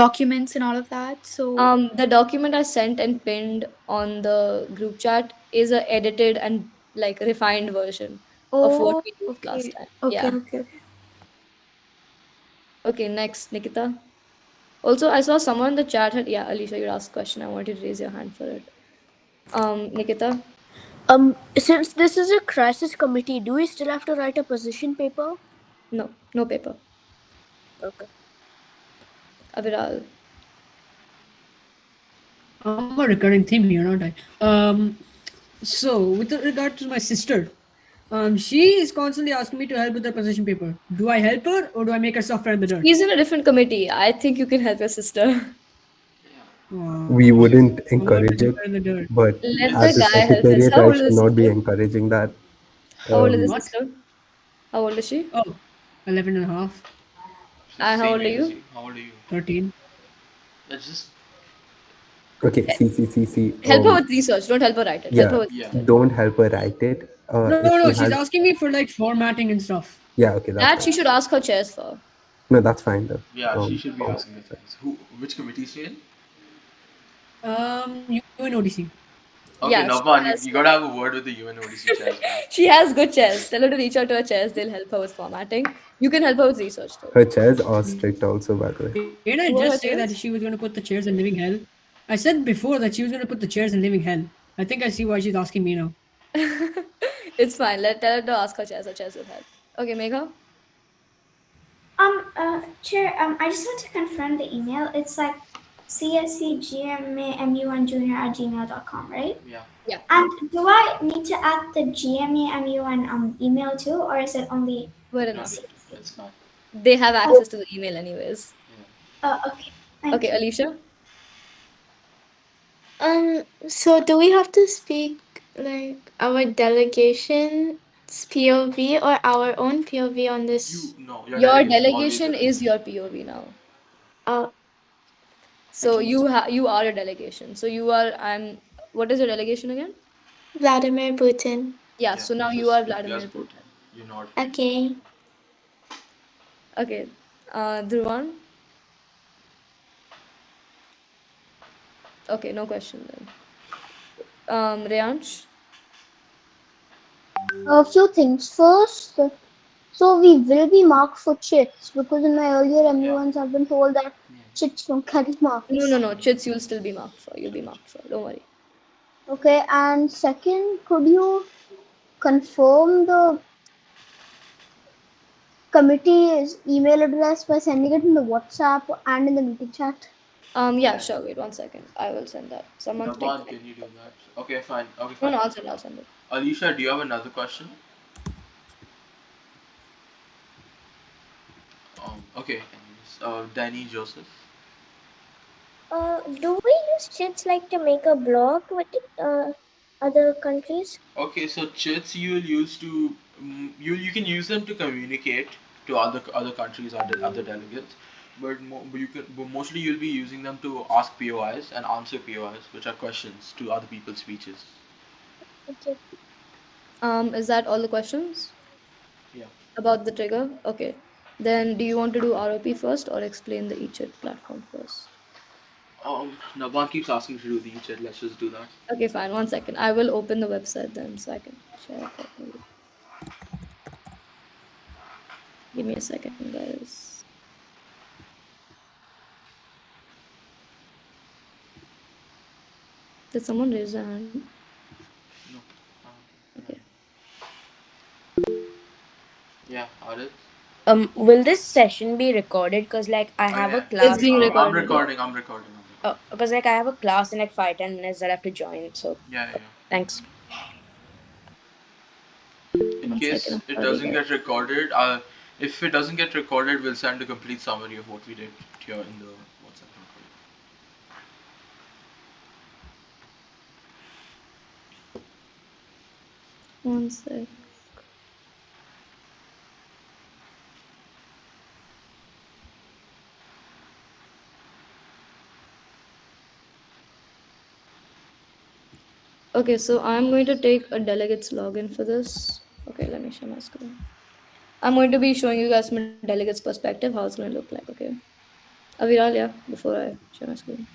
[SPEAKER 11] documents and all of that. So.
[SPEAKER 1] The document I sent and pinned on the group chat is a edited and like refined version of what
[SPEAKER 11] Oh.
[SPEAKER 1] we used last
[SPEAKER 11] Okay.
[SPEAKER 1] time.
[SPEAKER 11] Okay.
[SPEAKER 1] Yeah.
[SPEAKER 11] Okay. Okay.
[SPEAKER 1] Okay, next, Nikita. Also, I saw someone in the chat had, yeah, Alicia, you asked a question. I wanted to raise your hand for it. Nikita?
[SPEAKER 8] Since this is a crisis committee, do we still have to write a position paper?
[SPEAKER 1] No, no paper.
[SPEAKER 8] Okay.
[SPEAKER 1] Aviral.
[SPEAKER 2] I'm a recurring theme here, aren't I? So with regard to my sister, she is constantly asking me to help with the position paper. Do I help her or do I make her suffer in the dirt?
[SPEAKER 1] He's in a different committee. I think you can help your sister.
[SPEAKER 7] We
[SPEAKER 2] Okay,
[SPEAKER 7] wouldn't
[SPEAKER 2] I'll learn to
[SPEAKER 7] encourage
[SPEAKER 2] help
[SPEAKER 7] it,
[SPEAKER 2] her in the dirt.
[SPEAKER 7] but
[SPEAKER 1] Let
[SPEAKER 7] as
[SPEAKER 1] the
[SPEAKER 7] a
[SPEAKER 1] guy help his.
[SPEAKER 7] secretariat,
[SPEAKER 1] How
[SPEAKER 7] I
[SPEAKER 1] old
[SPEAKER 7] should
[SPEAKER 1] is
[SPEAKER 7] not be
[SPEAKER 1] sister?
[SPEAKER 7] encouraging that.
[SPEAKER 1] How old is his
[SPEAKER 7] Um,
[SPEAKER 2] What?
[SPEAKER 1] sister? How old is she?
[SPEAKER 2] Oh, 11 and a half,
[SPEAKER 4] She's the
[SPEAKER 1] And how
[SPEAKER 4] same
[SPEAKER 1] old are
[SPEAKER 4] age as
[SPEAKER 1] you?
[SPEAKER 4] you. How old are you?
[SPEAKER 2] 13.
[SPEAKER 4] That's just
[SPEAKER 7] okay,
[SPEAKER 1] Eh,
[SPEAKER 7] see.
[SPEAKER 1] Help her with research. Don't help her write it. Help her
[SPEAKER 7] Yeah,
[SPEAKER 1] with
[SPEAKER 4] yeah.
[SPEAKER 1] research.
[SPEAKER 7] don't help her write it.
[SPEAKER 2] No,
[SPEAKER 7] If
[SPEAKER 2] no,
[SPEAKER 7] she
[SPEAKER 2] she's
[SPEAKER 7] has,
[SPEAKER 2] asking me for like formatting and stuff.
[SPEAKER 7] yeah, okay, that's
[SPEAKER 1] That
[SPEAKER 7] fine.
[SPEAKER 1] she should ask her chairs for.
[SPEAKER 7] No, that's fine though.
[SPEAKER 4] Yeah, she should be
[SPEAKER 7] Oh,
[SPEAKER 4] asking the chance. Who? Which committee is she in?
[SPEAKER 2] UNODC.
[SPEAKER 4] Okay,
[SPEAKER 1] Yeah, she
[SPEAKER 4] Navman, you,
[SPEAKER 1] has
[SPEAKER 4] you gotta have a word with the UNODC chairs, man.
[SPEAKER 1] she has good chairs. Tell her to reach out to her chairs. They'll help her with formatting. You can help her with research though.
[SPEAKER 7] her chairs are strict also, by the way.
[SPEAKER 2] Didn't I just
[SPEAKER 1] Who are
[SPEAKER 2] say
[SPEAKER 1] her
[SPEAKER 2] that she
[SPEAKER 1] chairs?
[SPEAKER 2] was going to put the chairs in living hell? I said before that she was going to put the chairs in living hell. I think I see why she's asking me now.
[SPEAKER 1] It's fine. Let tell her to ask her chairs. Her chairs will help. Okay, Megha?
[SPEAKER 10] Chair, I just want to confirm the email. It's like cscgmamun@gmail.com, right?
[SPEAKER 4] Yeah.
[SPEAKER 1] Yeah,
[SPEAKER 10] And do I need to add the GMAMUN email too, or is it only
[SPEAKER 1] good
[SPEAKER 4] No,
[SPEAKER 1] enough.
[SPEAKER 10] CSC?
[SPEAKER 4] it's not.
[SPEAKER 1] They have
[SPEAKER 10] Oh,
[SPEAKER 1] access to the email anyways.
[SPEAKER 4] Yeah.
[SPEAKER 10] okay. Thank
[SPEAKER 1] Okay,
[SPEAKER 10] you.
[SPEAKER 1] Alicia?
[SPEAKER 5] So do we have to speak like our delegation's POV or our own POV on
[SPEAKER 4] You
[SPEAKER 5] this?
[SPEAKER 4] no, your
[SPEAKER 1] Your
[SPEAKER 4] delegation is always
[SPEAKER 1] delegation
[SPEAKER 4] your
[SPEAKER 1] is
[SPEAKER 4] POV.
[SPEAKER 1] your POV now.
[SPEAKER 5] Oh,
[SPEAKER 1] So
[SPEAKER 5] okay.
[SPEAKER 1] you are your delegation. So you are I'm what is your delegation again?
[SPEAKER 5] Vladimir Putin.
[SPEAKER 1] Yeah,
[SPEAKER 4] Yeah,
[SPEAKER 1] so now you
[SPEAKER 4] just
[SPEAKER 1] are
[SPEAKER 4] yes,
[SPEAKER 1] Vladimir
[SPEAKER 4] Putin.
[SPEAKER 1] Putin.
[SPEAKER 4] You nod.
[SPEAKER 5] Okay.
[SPEAKER 1] Okay. Dhruvan? Okay, no question then. Reyansh?
[SPEAKER 3] A few things. First, so we will be marked for chits because in my earlier
[SPEAKER 4] Yeah.
[SPEAKER 3] M1s I've been told that
[SPEAKER 4] Yeah.
[SPEAKER 3] chits don't carry
[SPEAKER 1] No, no,
[SPEAKER 3] marks.
[SPEAKER 1] no. Chits you'll still be marked for. You'll be marked for. Don't worry.
[SPEAKER 3] Okay, and second, could you confirm the committee's email address by sending it in the WhatsApp and in the meeting chat?
[SPEAKER 1] Yeah,
[SPEAKER 4] Yeah.
[SPEAKER 1] sure. Wait 1 second. I will send that. Someone take
[SPEAKER 4] Naman,
[SPEAKER 1] the
[SPEAKER 4] can
[SPEAKER 1] lead.
[SPEAKER 4] you do that? Okay, fine. Okay,
[SPEAKER 1] No,
[SPEAKER 4] fine.
[SPEAKER 1] no, I'll send it.
[SPEAKER 4] Alicia, do you have another question? Okay. Anyways, Danny Joseph.
[SPEAKER 6] Do we use chits like to make a blog with other countries?
[SPEAKER 4] Okay, so chits you'll use to you can use them to communicate to other countries, other delegates, but but mostly you'll be using them to ask POIs and answer POIs, which are questions to other people's speeches.
[SPEAKER 6] Okay.
[SPEAKER 1] Is that all the questions
[SPEAKER 4] Yeah.
[SPEAKER 1] about the trigger? Okay. Then do you want to do ROP first or explain the eChat platform first?
[SPEAKER 4] Naban keeps asking to do the chat. Let's just do that.
[SPEAKER 1] Okay, fine. 1 second. I will open the website then so I can share it properly. Give me a second, guys. Did someone raise their hand?
[SPEAKER 4] No.
[SPEAKER 1] Okay.
[SPEAKER 4] Yeah, Arif.
[SPEAKER 8] Will this session be recorded? Cause like I
[SPEAKER 4] Oh
[SPEAKER 8] have a
[SPEAKER 4] yeah.
[SPEAKER 1] It's
[SPEAKER 8] class
[SPEAKER 1] being
[SPEAKER 8] in
[SPEAKER 4] I'm
[SPEAKER 1] recorded, yeah.
[SPEAKER 4] recording. I'm recording. I'm recording.
[SPEAKER 8] cause like I have a class in like 5-10 minutes that I have to join. So
[SPEAKER 4] Yeah, yeah, yeah.
[SPEAKER 8] thanks.
[SPEAKER 4] In
[SPEAKER 1] 1 second.
[SPEAKER 4] case
[SPEAKER 1] I'm
[SPEAKER 4] it
[SPEAKER 1] sorry,
[SPEAKER 4] doesn't get
[SPEAKER 1] guys.
[SPEAKER 4] recorded, if it doesn't get recorded, we'll send a complete summary of what we did here in the WhatsApp group.
[SPEAKER 1] 1 sec. Okay, so I'm going to take a delegate's login for this. Okay, let me share my screen. I'm going to be showing you guys from a delegate's perspective how it's going to look like, okay? Aviral, yeah, before I share my screen.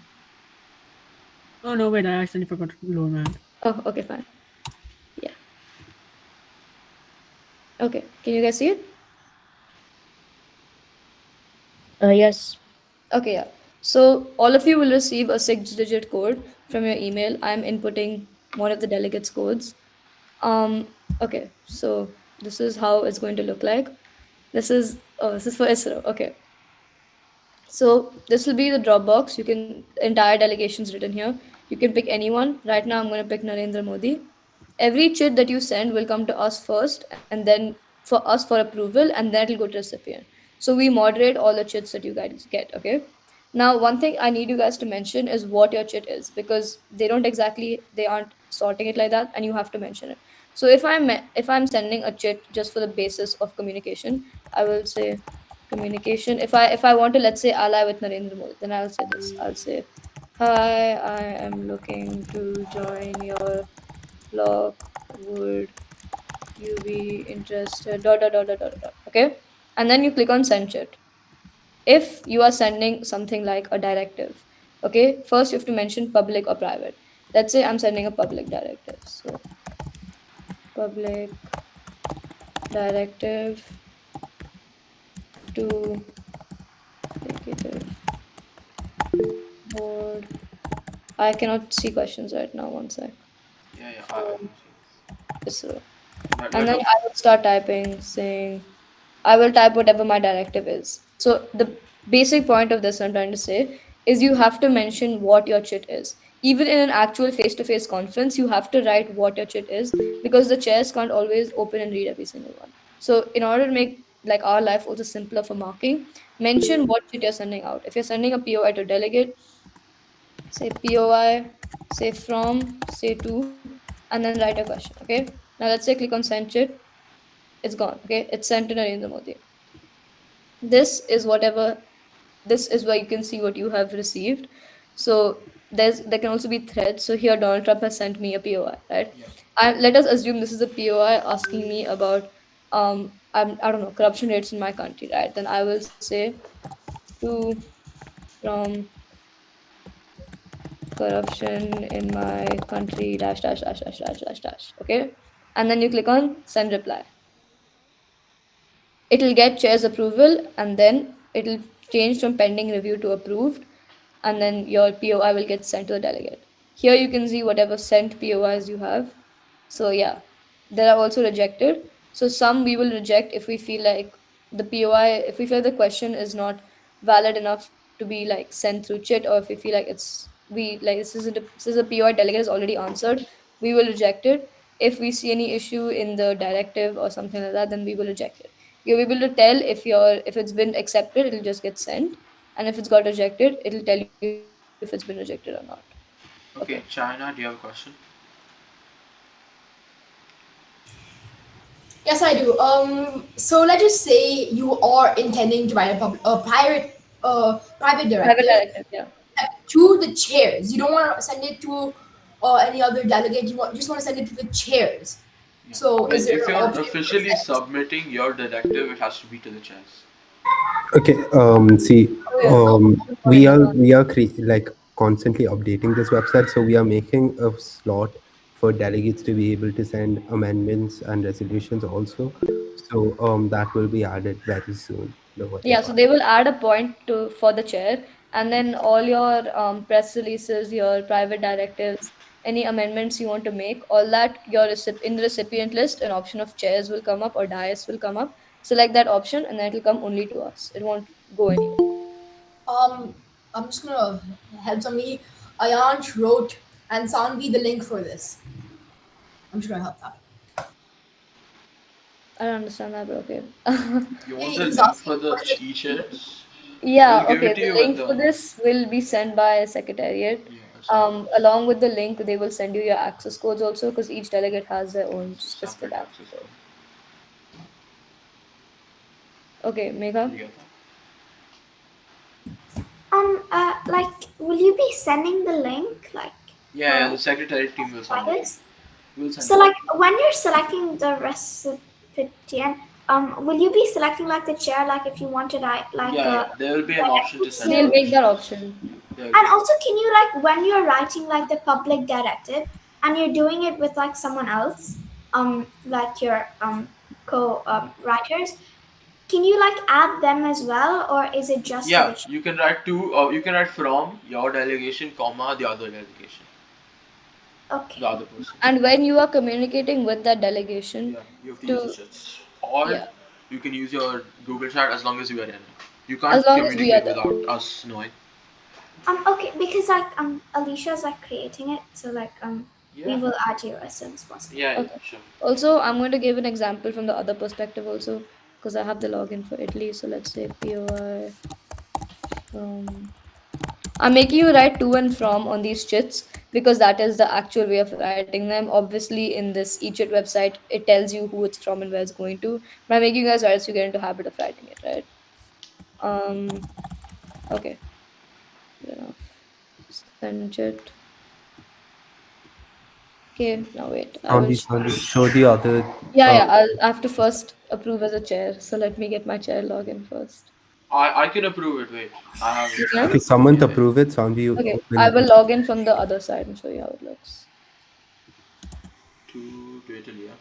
[SPEAKER 2] Oh no, wait, I accidentally forgot to lower my hand.
[SPEAKER 1] Oh, okay, fine. Yeah. Okay, can you guys see it?
[SPEAKER 8] Yes.
[SPEAKER 1] Okay, yeah. So all of you will receive a 6-digit code from your email. I'm inputting one of the delegates' codes. Okay, so this is how it's going to look like. This is for ISRO. Okay. So this will be the Dropbox. You can entire delegations written here. You can pick anyone. Right now, I'm going to pick Narendra Modi. Every chit that you send will come to us first, and then for us for approval, and then it'll go to recipient. So we moderate all the chits that you guys get. Okay. Now, one thing I need you guys to mention is what your chit is because they aren't sorting it like that, and you have to mention it. So if I'm sending a chit just for the basis of communication, I will say communication. If I want to, let's say, ally with Narendra Modi, then I'll say this. I'll say, "Hi, I am looking to join your block. Would you be interested?" Dot dot dot dot dot dot. Okay, and then you click on send chat. If you are sending something like a directive, okay, first you have to mention public or private. Let's say I'm sending a public directive. So public directive to executive board. I cannot see questions right now. 1 sec.
[SPEAKER 4] Yeah, yeah, I
[SPEAKER 1] From
[SPEAKER 4] can see.
[SPEAKER 1] ISRO.
[SPEAKER 4] Let
[SPEAKER 1] And then
[SPEAKER 4] her.
[SPEAKER 1] I will start typing, saying, I will type whatever my directive is. So the basic point of this I'm trying to say is you have to mention what your chit is. Even in an actual face-to-face conference, you have to write what your chit is because the chairs can't always open and read every single one. So in order to make like our life also simpler for marking, mention what chit you're sending out. If you're sending a POI to delegate, say POI, say from, say to, and then write a question. Okay. Now let's say click on send chit. It's gone. Okay. It's sent to Narendra Modi. This is whatever, this is where you can see what you have received. So there can also be threads. So here Donald Trump has sent me a POI, right?
[SPEAKER 4] Yeah.
[SPEAKER 1] Let us assume this is a POI asking me about I don't know, corruption rates in my country, right? Then I will say to from corruption in my country dash dash dash dash dash dash dash. Okay, and then you click on send reply. It'll get chair's approval, and then it'll change from pending review to approved, and then your POI will get sent to the delegate. Here you can see whatever sent POIs you have. So yeah, there are also rejected. So some we will reject if we feel like the POI, if we feel the question is not valid enough to be like sent through chit, or if we feel like it's we like this is a POI delegate has already answered, we will reject it. If we see any issue in the directive or something like that, then we will reject it. You'll be able to tell if it's been accepted, it'll just get sent, and if it's got rejected, it'll tell you if it's been rejected or not. Okay.
[SPEAKER 4] Okay, China, do you have a question?
[SPEAKER 9] Yes, I do. So let's just say you are intending to write a private
[SPEAKER 1] Private
[SPEAKER 9] directive
[SPEAKER 1] directive, yeah.
[SPEAKER 9] to the chairs. You don't want to send it to any other delegate. Just want to send it to the chairs.
[SPEAKER 4] Yeah.
[SPEAKER 9] So
[SPEAKER 4] But
[SPEAKER 9] is there
[SPEAKER 4] if
[SPEAKER 9] an
[SPEAKER 4] you're
[SPEAKER 9] option for
[SPEAKER 4] officially
[SPEAKER 9] that?
[SPEAKER 4] submitting your directive, it has to be to the chairs.
[SPEAKER 7] Okay. See,
[SPEAKER 1] Oh yeah. Good
[SPEAKER 7] we
[SPEAKER 1] point.
[SPEAKER 7] are like constantly updating this website, so we are making a slot for delegates to be able to send amendments and resolutions also. So that will be added very soon. Don't worry
[SPEAKER 1] Yeah, so
[SPEAKER 7] about
[SPEAKER 1] they
[SPEAKER 7] it.
[SPEAKER 1] will add a point to for the chair, and then all your press releases, your private directives, any amendments you want to make, all that in the recipient list, an option of chairs will come up or dais will come up. Select that option, and then it will come only to us. It won't go anywhere.
[SPEAKER 9] Um, I'm just gonna help somebody. Ayanch wrote and Sanvi the link for this. I'm just gonna help that.
[SPEAKER 1] I don't understand that, but okay.
[SPEAKER 4] You want the
[SPEAKER 9] He's
[SPEAKER 4] link
[SPEAKER 9] asking
[SPEAKER 4] for the
[SPEAKER 9] what is it.
[SPEAKER 4] e-chairs?
[SPEAKER 1] Yeah,
[SPEAKER 4] We'll give
[SPEAKER 1] okay.
[SPEAKER 4] it to you
[SPEAKER 1] The
[SPEAKER 4] with
[SPEAKER 1] link for
[SPEAKER 4] the
[SPEAKER 1] this will be sent by Secretariat.
[SPEAKER 4] yeah, it's not us.
[SPEAKER 1] Along with the link, they will send you your access codes also because each delegate has their own
[SPEAKER 4] It's a
[SPEAKER 1] specific
[SPEAKER 4] separate
[SPEAKER 1] access
[SPEAKER 4] access
[SPEAKER 1] code.
[SPEAKER 4] code.
[SPEAKER 1] Okay,
[SPEAKER 4] Did
[SPEAKER 1] Megha.
[SPEAKER 4] you get that?
[SPEAKER 10] Like, will you be sending the link, like,
[SPEAKER 4] Yeah, yeah,
[SPEAKER 10] for
[SPEAKER 4] the secretary team will send it to you.
[SPEAKER 10] this?
[SPEAKER 4] We'll send
[SPEAKER 10] So,
[SPEAKER 4] it to
[SPEAKER 10] like,
[SPEAKER 4] you.
[SPEAKER 10] when you're selecting the recipient, will you be selecting like the chair, like if you want to write like
[SPEAKER 4] Yeah,
[SPEAKER 10] a
[SPEAKER 4] yeah. There will be an option to
[SPEAKER 10] directive
[SPEAKER 4] send
[SPEAKER 1] They'll
[SPEAKER 10] soon?
[SPEAKER 1] make that
[SPEAKER 4] resolutions.
[SPEAKER 1] option.
[SPEAKER 4] There will be
[SPEAKER 10] And
[SPEAKER 4] an
[SPEAKER 10] also,
[SPEAKER 4] option.
[SPEAKER 10] can you like when you're writing like the public directive and you're doing it with like someone else, like your co writers, can you like add them as well, or is it just for the
[SPEAKER 4] Yeah,
[SPEAKER 10] chair?
[SPEAKER 4] you can write to you can write from your delegation, comma the other delegation, the
[SPEAKER 10] Okay.
[SPEAKER 4] other person.
[SPEAKER 1] And when you are communicating with that delegation,
[SPEAKER 4] Yeah, you have to use the
[SPEAKER 1] to
[SPEAKER 4] chats. Or
[SPEAKER 1] yeah,
[SPEAKER 4] you can use your Google Chat as long as you are in it. You
[SPEAKER 1] as
[SPEAKER 4] can't
[SPEAKER 1] long as we are
[SPEAKER 4] communicate
[SPEAKER 1] there.
[SPEAKER 4] without us knowing.
[SPEAKER 10] Okay, because like Alicia's like creating it, so like we
[SPEAKER 4] Yeah.
[SPEAKER 10] will add you as soon as possible.
[SPEAKER 4] Yeah, yeah,
[SPEAKER 1] Okay.
[SPEAKER 4] sure.
[SPEAKER 1] Also, I'm going to give an example from the other perspective also because I have the login for Italy. So let's say POI from. I'm making you write to and from on these chits because that is the actual way of writing them. Obviously, in this eChit website, it tells you who it's from and where it's going to. But I'm making you guys write so you get into habit of writing it, right? Okay. Good enough. Send chit. Okay. Now wait. I will.
[SPEAKER 7] Show the other.
[SPEAKER 1] Yeah,
[SPEAKER 7] Uh,
[SPEAKER 1] yeah. I have to first approve as a chair. So let me get my chair login first.
[SPEAKER 4] I can approve it. Wait, I have it.
[SPEAKER 1] You
[SPEAKER 7] okay,
[SPEAKER 1] can?
[SPEAKER 7] someone
[SPEAKER 4] Yeah,
[SPEAKER 7] to
[SPEAKER 4] yeah.
[SPEAKER 7] approve it. Sanvi, you
[SPEAKER 1] Okay.
[SPEAKER 7] open
[SPEAKER 1] I
[SPEAKER 7] it.
[SPEAKER 1] will log in from the other side and show you how it looks.
[SPEAKER 4] To Italy. Yeah,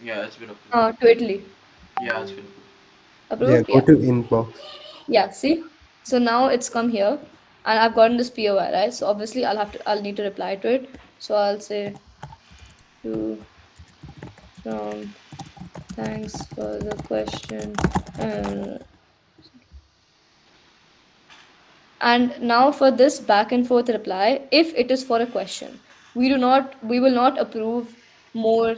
[SPEAKER 4] yeah, it's been approved.
[SPEAKER 1] To Italy.
[SPEAKER 4] Yeah, it's been approved.
[SPEAKER 7] Yeah,
[SPEAKER 1] Approved?
[SPEAKER 7] go
[SPEAKER 1] Yeah.
[SPEAKER 7] to inbox.
[SPEAKER 1] Yeah. See? So now it's come here and I've gotten this POI, right? So obviously I'll need to reply to it. So I'll say to from thanks for the question. Uh, And now for this back and forth reply, if it is for a question, we will not approve more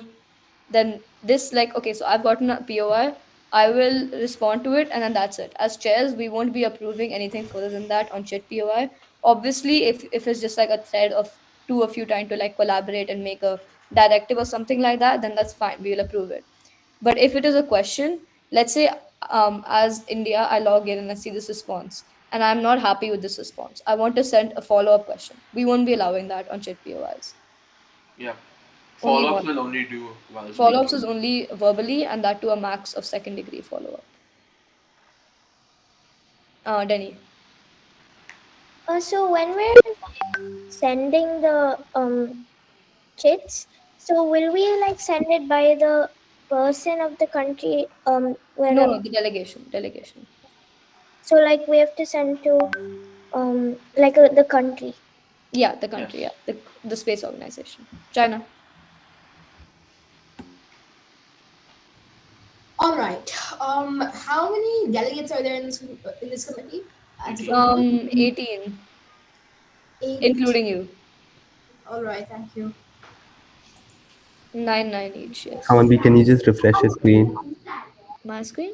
[SPEAKER 1] than this. Like, okay, so I've gotten a POI, I will respond to it, and then that's it. As chairs, we won't be approving anything further than that on chat POI. Obviously, if it's just like a thread of two of you trying to like collaborate and make a directive or something like that, then that's fine. We will approve it. But if it is a question, let's say as India, I log in and I see this response. and I'm not happy with this response. I want to send a follow up question. We won't be allowing that on chit POIs.
[SPEAKER 4] Yeah.
[SPEAKER 1] Only
[SPEAKER 4] Follow ups
[SPEAKER 1] one.
[SPEAKER 4] will only do while
[SPEAKER 1] Follow ups
[SPEAKER 4] speaking.
[SPEAKER 1] is only verbally, and that to a max of second degree follow up. Denny.
[SPEAKER 6] So when we're sending the chits, so will we like send it by the person of the country
[SPEAKER 1] No,
[SPEAKER 6] where
[SPEAKER 1] no, the delegation. Delegation.
[SPEAKER 6] so like we have to send to like the country.
[SPEAKER 1] Yeah, the country. Yeah,
[SPEAKER 4] Yes.
[SPEAKER 1] the space organization. China.
[SPEAKER 9] All right. How many delegates are there in this committee as a
[SPEAKER 4] 18.
[SPEAKER 9] total?
[SPEAKER 1] 18,
[SPEAKER 9] 8.
[SPEAKER 1] including you.
[SPEAKER 9] All right. Thank you.
[SPEAKER 1] Nine, nine each. Yes.
[SPEAKER 7] Amanbi, can you just refresh your screen?
[SPEAKER 1] My screen.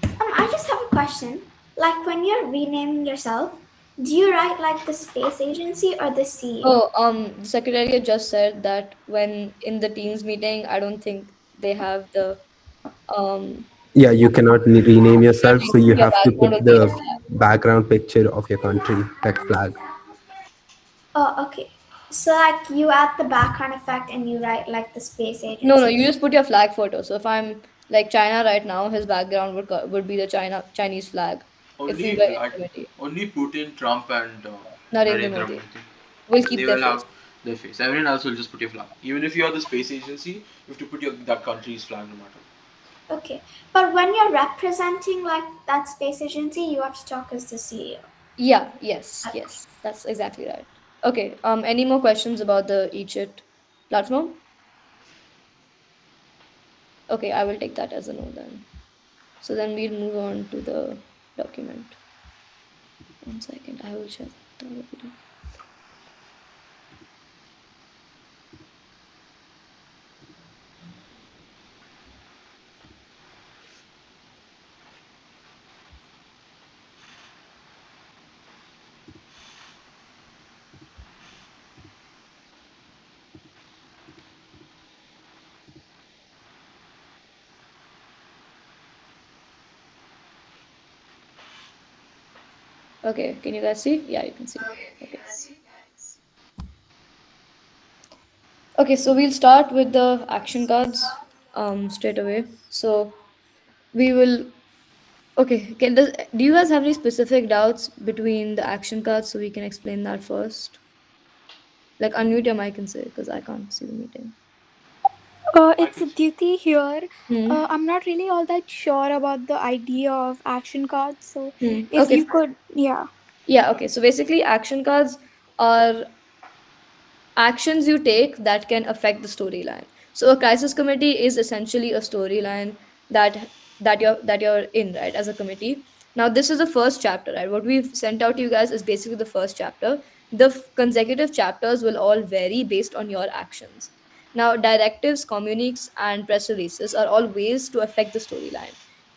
[SPEAKER 10] I just have a question. Like when you're renaming yourself, do you write like the space agency or the CEO?
[SPEAKER 1] Oh, the secretariat just said that when in the teams meeting, I don't think they have the um.
[SPEAKER 7] Yeah, you cannot rename yourself, so you
[SPEAKER 1] Your
[SPEAKER 7] have to
[SPEAKER 1] background
[SPEAKER 7] put
[SPEAKER 1] will be a
[SPEAKER 7] the
[SPEAKER 1] flag.
[SPEAKER 7] background picture of your country, that flag.
[SPEAKER 10] Oh, okay. So like you add the background effect and you write like the space
[SPEAKER 1] No, no,
[SPEAKER 10] agency.
[SPEAKER 1] you just put your flag photo. So if I'm like China right now, his background would be the Chinese flag. If we
[SPEAKER 4] Only
[SPEAKER 1] were in
[SPEAKER 4] like
[SPEAKER 1] committee,
[SPEAKER 4] only Putin, Trump, and
[SPEAKER 1] Narendra
[SPEAKER 4] Narendra
[SPEAKER 1] Modi
[SPEAKER 4] Modi.
[SPEAKER 1] will
[SPEAKER 4] They
[SPEAKER 1] keep their
[SPEAKER 4] will
[SPEAKER 1] face.
[SPEAKER 4] have their face. Everyone else will just put your flag. Even if you are the space agency, you have to put your that country's flag no matter.
[SPEAKER 10] Okay. But when you're representing like that space agency, you have to talk as the CEO.
[SPEAKER 1] Yeah, yes, yes, that's exactly right. Okay, any more questions about the eChit platform? Okay, I will take that as a no then. So then we'll move on to the document. One second, I will share the document. Okay, can you guys see? Yeah, you can see. Okay. Okay, so we'll start with the action cards straight away. So we will okay, do you guys have any specific doubts between the action cards so we can explain that first? Like unmute your mic and say because I can't see the meeting.
[SPEAKER 4] I
[SPEAKER 11] It's
[SPEAKER 4] can see.
[SPEAKER 11] Duty here.
[SPEAKER 1] Hmm.
[SPEAKER 11] I'm not really all that sure about the idea of action cards, so
[SPEAKER 1] Hmm.
[SPEAKER 11] if
[SPEAKER 1] Okay.
[SPEAKER 11] you could, yeah.
[SPEAKER 1] Yeah, okay. So basically action cards are actions you take that can affect the storyline. So a crisis committee is essentially a storyline that you're in, right, as a committee. Now this is the first chapter, right? What we've sent out to you guys is basically the first chapter. The consecutive chapters will all vary based on your actions. Now directives, communiques, and press releases are all ways to affect the storyline.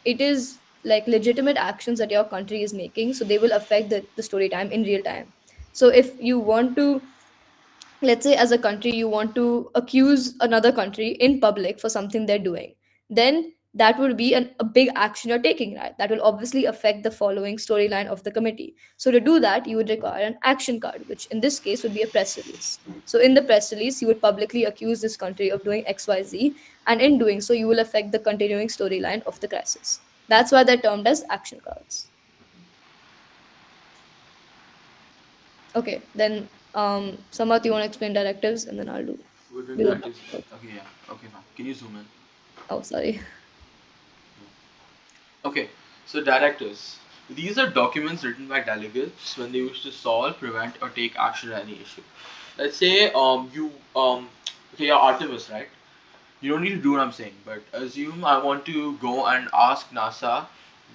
[SPEAKER 1] It is like legitimate actions that your country is making, so they will affect the story time in real time. So if you want to, let's say as a country you want to accuse another country in public for something they're doing, then that would be a big action you're taking, right? That will obviously affect the following storyline of the committee. So to do that you would require an action card, which in this case would be a press release. So in the press release you would publicly accuse this country of doing xyz, and in doing so you will affect the continuing storyline of the crisis. That's why they're termed as action cards. Okay, then Samat, you want to explain directives and then I'll do.
[SPEAKER 4] Within
[SPEAKER 1] We'll
[SPEAKER 4] directives. Okay, yeah. Okay, fine. Can you zoom in?
[SPEAKER 1] Oh, sorry.
[SPEAKER 4] Okay, so directives. These are documents written by delegates when they wish to solve, prevent, or take action on any issue. Let's say you okay, you're Artemis, right? You don't need to do what I'm saying, but assume I want to go and ask NASA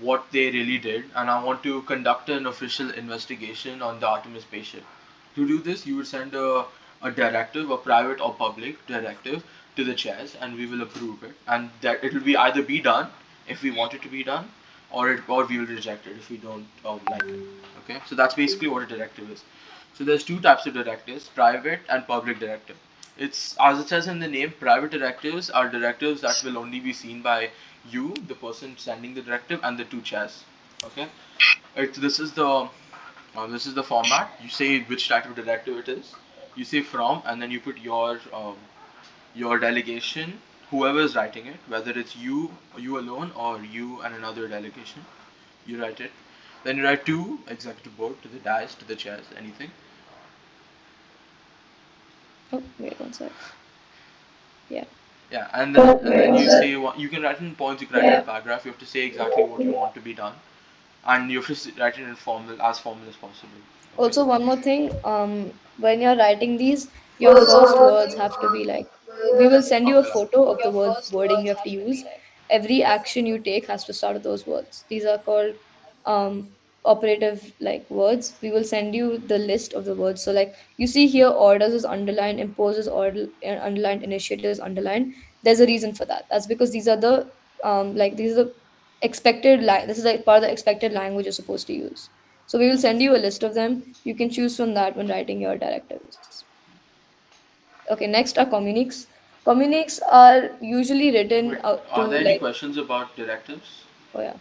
[SPEAKER 4] what they really did, and I want to conduct an official investigation on the Artemis spaceship. To do this, you would send a directive, a private or public directive, to the chairs, and we will approve it. And that it will be either be done if we want it to be done, or we will reject it if we don't like it. Okay, so that's basically what a directive is. So there's two types of directives: private and public directive. It's as it says in the name, private directives are directives that will only be seen by you, the person sending the directive, and the two chairs. Okay, this is the format. You say which type of directive it is. You say from, and then you put your delegation, whoever is writing it, whether it's you alone, or you and another delegation. You write it. Then you write to executive board, to the dais, to the chairs, anything.
[SPEAKER 1] Oh, wait one sec. Yeah.
[SPEAKER 4] Yeah, and then you say you can write it in points. You can write it in a paragraph. You have to say exactly what you want to be done, and you have to write it in formal as possible. Okay.
[SPEAKER 1] Also, one more thing, when you're writing these, your first words have to be like, we will send you a photo of the wording you have to use. Every action you take has to start with those words. These are called operative like words. We will send you the list of the words. So like you see here, orders is underlined, imposes order underlined, initiative is underlined. There's a reason for that. That's because these are the these are the expected this is like part of the expected language you're supposed to use. So we will send you a list of them. You can choose from that when writing your directives. Okay, next are communiques. Communiques are usually written
[SPEAKER 4] Wait,
[SPEAKER 1] out to
[SPEAKER 4] are there any
[SPEAKER 1] like,
[SPEAKER 4] questions about directives?
[SPEAKER 1] oh yeah.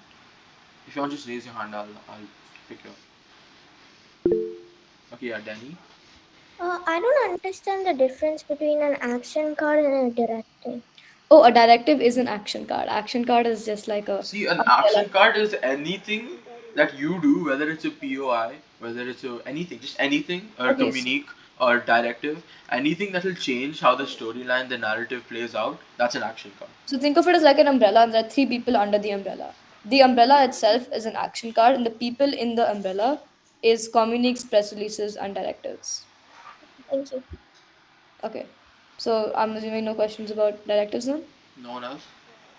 [SPEAKER 4] If you want, just raise your hand. I'll pick you up. Okay, yeah, Danny.
[SPEAKER 6] I don't understand the difference between an action card and a directive.
[SPEAKER 1] Oh, a directive is an action card. Action card is just like a
[SPEAKER 4] See, an
[SPEAKER 1] umbrella.
[SPEAKER 4] action card is anything that you do, whether it's a POI, whether it's anything, just anything, or
[SPEAKER 1] Okay,
[SPEAKER 4] communique, or directive, anything that will change how the storyline, the narrative plays out. That's an action card.
[SPEAKER 1] so think of it as like an umbrella, and there are three people under the umbrella. The umbrella itself is an action card, and the people in the umbrella is communiques, press releases, and directives.
[SPEAKER 6] Thank you.
[SPEAKER 1] Okay, so I'm assuming no questions about directives then.
[SPEAKER 4] No one else?